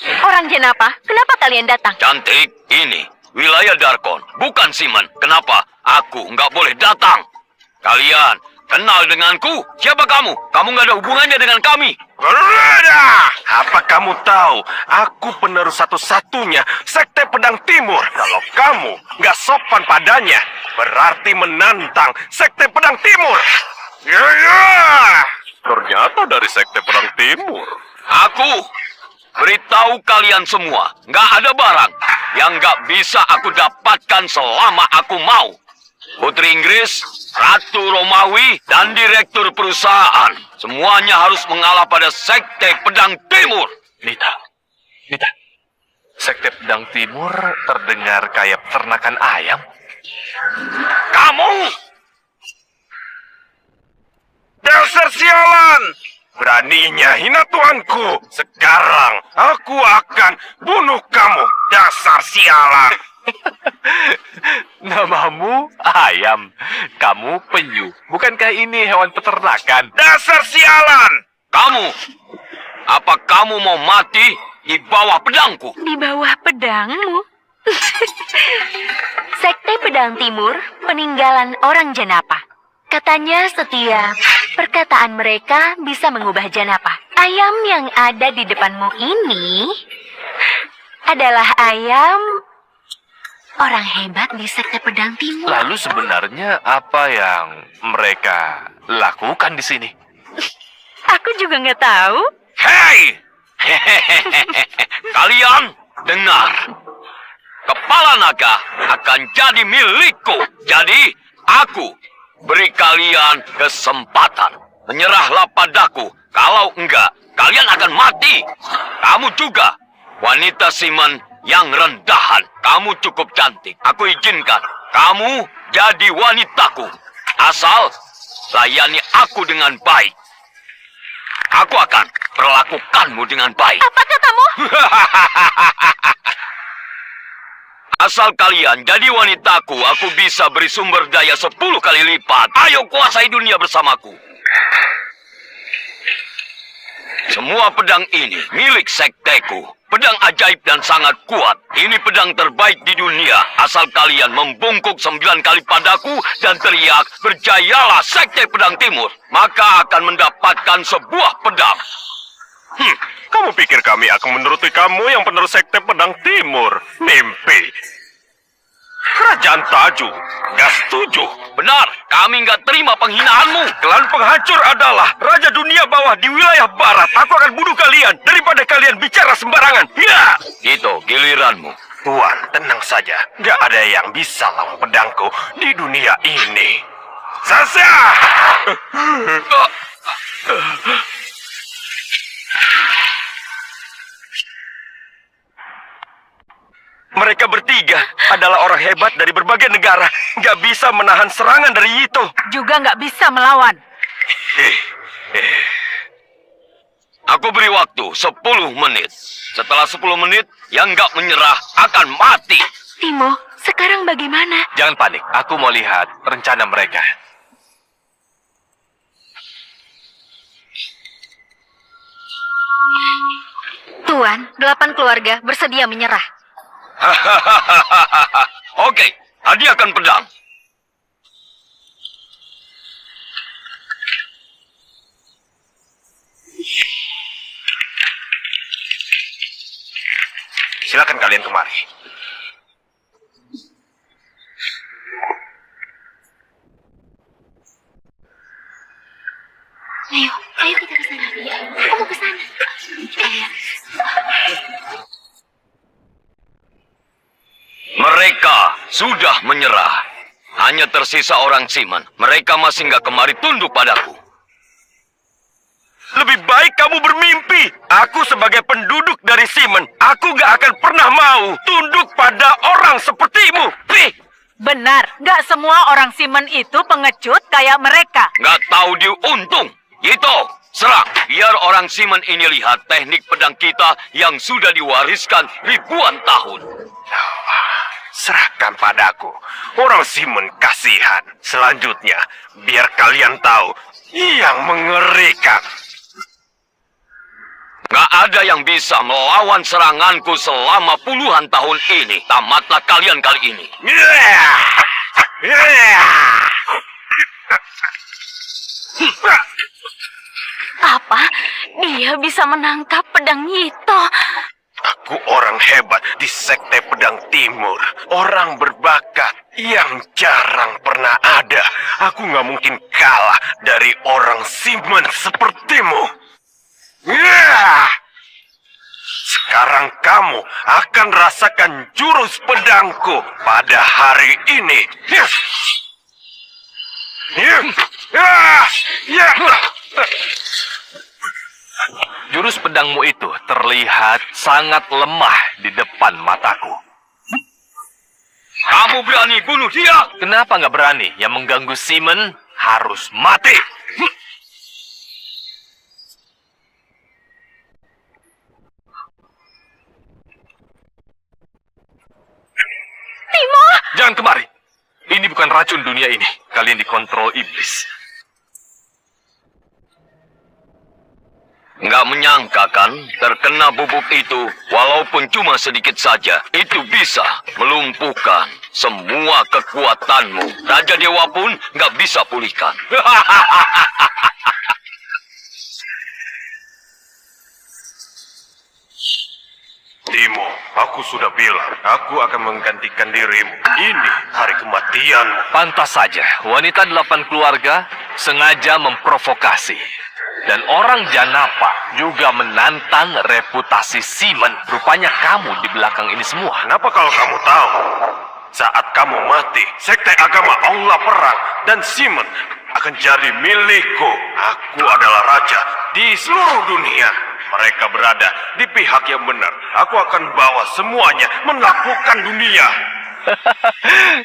Orang Jenapa, kenapa kalian datang? Cantik, ini. wilayah Darkon, bukan Simon. Kenapa aku nggak boleh datang? Kalian kenal denganku? Siapa kamu? Kamu nggak ada hubungannya dengan kami. Berada! Apa kamu tahu, aku penerus satu-satunya Sekte Pedang Timur. Kalau kamu nggak sopan padanya, berarti menantang Sekte Pedang Timur. Ya! Ternyata dari Sekte Pedang Timur. Aku beritahu kalian semua, nggak ada barang yang nggak bisa aku dapatkan selama aku mau. Putri Inggris, Ratu Romawi, dan Direktur perusahaan. Semuanya harus mengalah pada Sekte Pedang Timur. Nita. Sekte Pedang Timur terdengar kayak peternakan ayam. Kamu! Dasar sialan! Beraninya hina tuanku. Sekarang aku akan bunuh kamu. Dasar sialan! Namamu ayam. Kamu penyu. Bukankah ini hewan peternakan? Dasar sialan! Kamu! Apa kamu mau mati di bawah pedangku? Di bawah pedangmu? Sekte Pedang Timur, peninggalan orang Janapa. Katanya setiap perkataan mereka bisa mengubah Janapa. Ayam yang ada di depanmu ini adalah ayam orang hebat di Sekte Pedang Timur. Lalu sebenarnya apa yang mereka lakukan di sini? Aku juga nggak tahu. Hei! Kalian dengar. Kepala naga akan jadi milikku. Jadi, aku beri kalian kesempatan. Menyerahlah padaku. Kalau enggak, kalian akan mati. Kamu juga, wanita Simon yang rendahan. Kamu cukup cantik. Aku izinkan kamu jadi wanitaku. Asal layani aku dengan baik. Aku akan perlakukanmu dengan baik. Apa katamu? Asal kalian jadi wanitaku, aku bisa beri sumber daya 10 kali lipat. Ayo kuasai dunia bersamaku. Semua pedang ini milik sekteku. Pedang ajaib dan sangat kuat. Ini pedang terbaik di dunia. Asal kalian membungkuk 9 kali padaku dan teriak, berjayalah Sekte Pedang Timur. Maka akan mendapatkan sebuah pedang. Kamu pikir kami akan menuruti kamu yang penerus Sekte Pedang Timur? Mimpi. Kerajaan Taju gak setuju. Benar, kami nggak terima penghinaanmu. Klan penghancur adalah Raja Dunia Bawah di wilayah Barat. Aku akan bunuh kalian daripada kalian bicara sembarangan. Ya! Itu giliranmu. Tuan, tenang saja. Gak ada yang bisa lawan pedangku di dunia ini. Sasa! Mereka bertiga adalah orang hebat dari berbagai negara. Gak bisa menahan serangan dari Yito. Juga nggak bisa melawan. Aku beri waktu 10 menit. Setelah 10 menit, yang nggak menyerah akan mati. Timo, sekarang bagaimana? Jangan panik, aku mau lihat rencana mereka. Tuan, 8 keluarga bersedia menyerah. Oke, hadiahkan pedang. Silakan kalian kemari. Ayo kita ke sana. Aku mau ke sana. Mereka sudah menyerah. Hanya tersisa orang Simon. Mereka masih nggak kemari tunduk padaku. Lebih baik kamu bermimpi. Aku sebagai penduduk dari Simon, aku gak akan pernah mau tunduk pada orang sepertimu. Pih! Benar, nggak semua orang Simon itu pengecut kayak mereka. Nggak tahu diuntung. Itu, serang. Biar orang Simon ini lihat teknik pedang kita yang sudah diwariskan ribuan tahun. Serahkan padaku. Orang Simon kasihan. Selanjutnya, biar kalian tahu yang mengerikan. Gak ada yang bisa melawan seranganku selama puluhan tahun ini. Tamatlah kalian kali ini. Apa? Dia bisa menangkap pedang Yito. Aku orang hebat di Sekte Pedang Timur. Orang berbakat yang jarang pernah ada. Aku nggak mungkin kalah dari orang Simon sepertimu. Sekarang kamu akan rasakan jurus pedangku pada hari ini. Jurus pedangmu itu terlihat sangat lemah di depan mataku. Kamu berani bunuh dia? Kenapa nggak berani? Yang mengganggu Simon harus mati. Timo! Jangan kemari. Ini bukan racun dunia ini. Kalian dikontrol iblis. Nggak menyangka kan, terkena bubuk itu, walaupun cuma sedikit saja, itu bisa melumpuhkan semua kekuatanmu. Raja Dewa pun nggak bisa pulihkan. Timo, aku sudah bilang, aku akan menggantikan dirimu. Ini hari kematianmu. Pantas saja, wanita 8 keluarga sengaja memprovokasi. Dan orang Janapa juga menantang reputasi Simon. Rupanya kamu di belakang ini semua. Kenapa kalau kamu tahu? Saat kamu mati, Sekte Agama Aula Perang dan Simon akan jadi milikku. Aku adalah raja di seluruh dunia. Mereka berada di pihak yang benar. Aku akan bawa semuanya menaklukkan dunia.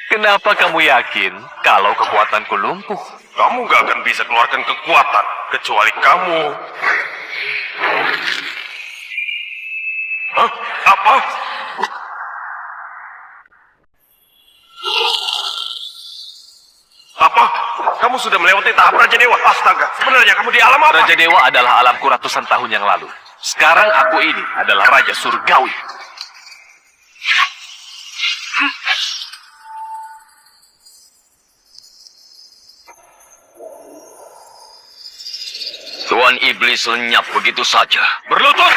Kenapa kamu yakin kalau kekuatanku lumpuh? Kamu gak akan bisa keluarkan kekuatan kecuali kamu. Hah? Apa? Apa? Kamu sudah melewati tahap Raja Dewa. Astaga, sebenarnya kamu di alam apa? Raja Dewa adalah alamku ratusan tahun yang lalu. Sekarang aku ini adalah Raja Surgawi. Tuan Iblis lenyap begitu saja. Berlutut!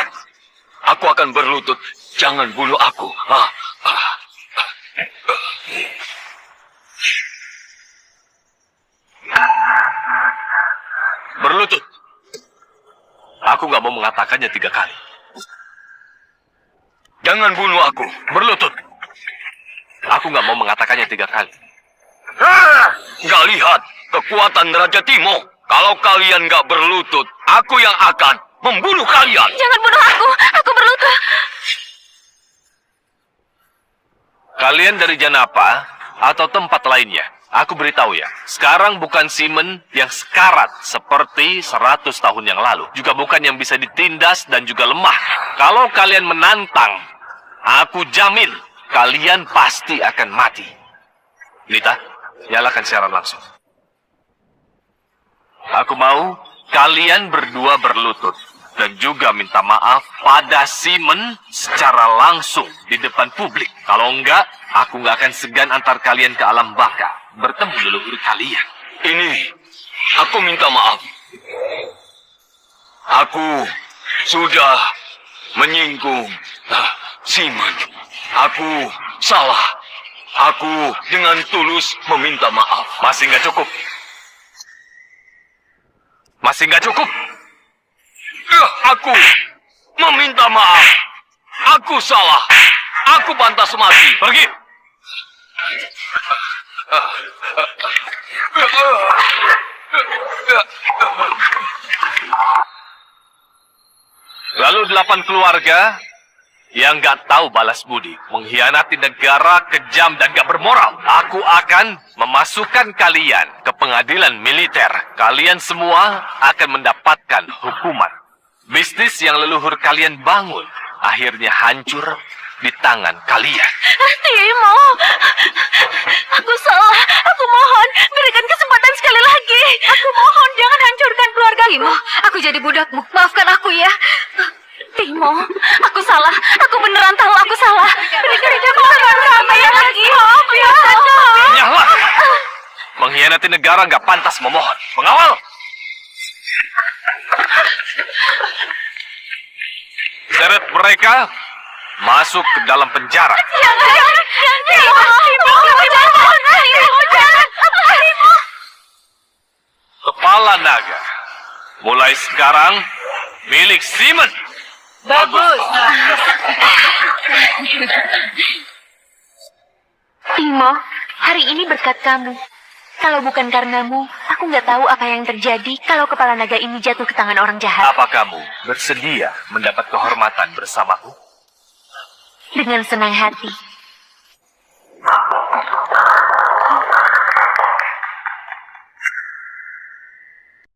Aku akan berlutut. Jangan bunuh aku. Berlutut. Aku nggak mau mengatakannya 3 kali. Jangan bunuh aku. Berlutut. Aku nggak mau mengatakannya 3 kali. Nggak lihat kekuatan Raja Timo. Kalau kalian nggak berlutut, aku yang akan membunuh kalian. Jangan bunuh aku. Aku berlutut. Kalian dari Janapa atau tempat lainnya? Aku beritahu ya, sekarang bukan Simon yang sekarat seperti 100 tahun yang lalu. Juga bukan yang bisa ditindas dan juga lemah. Kalau kalian menantang, aku jamin kalian pasti akan mati. Nita, nyalakan siaran langsung. Aku mau kalian berdua berlutut dan juga minta maaf pada Simon secara langsung di depan publik. Kalau enggak, aku nggak akan segan antar kalian ke alam baka, bertemu leluhur kalian. Ini, aku minta maaf. Aku sudah menyinggung Simon. Aku salah. Aku dengan tulus meminta maaf. Masih nggak cukup? Masih nggak cukup? Aku meminta maaf. Aku salah. Aku pantas mati. Pergi! Lalu 8 keluarga yang nggak tahu balas budi, mengkhianati negara, kejam dan gak bermoral. Aku akan memasukkan kalian ke pengadilan militer. Kalian semua akan mendapatkan hukuman. Bisnis yang leluhur kalian bangun akhirnya hancur di tangan kalian. Timo, aku salah. Aku mohon, berikan kesempatan sekali lagi. Aku mohon, jangan hancurkan keluarga. Timo, aku jadi budakmu. Maafkan aku ya. Pengkhianati negara nggak pantas memohon. Mengawal! Seret mereka masuk ke dalam penjara. Kepala naga, mulai sekarang milik Simon. Bagus. Timo, hari ini berkat kamu. Kalau bukan karenamu, aku nggak tahu apa yang terjadi kalau kepala naga ini jatuh ke tangan orang jahat. Apa kamu bersedia mendapat kehormatan bersamaku? Dengan senang hati.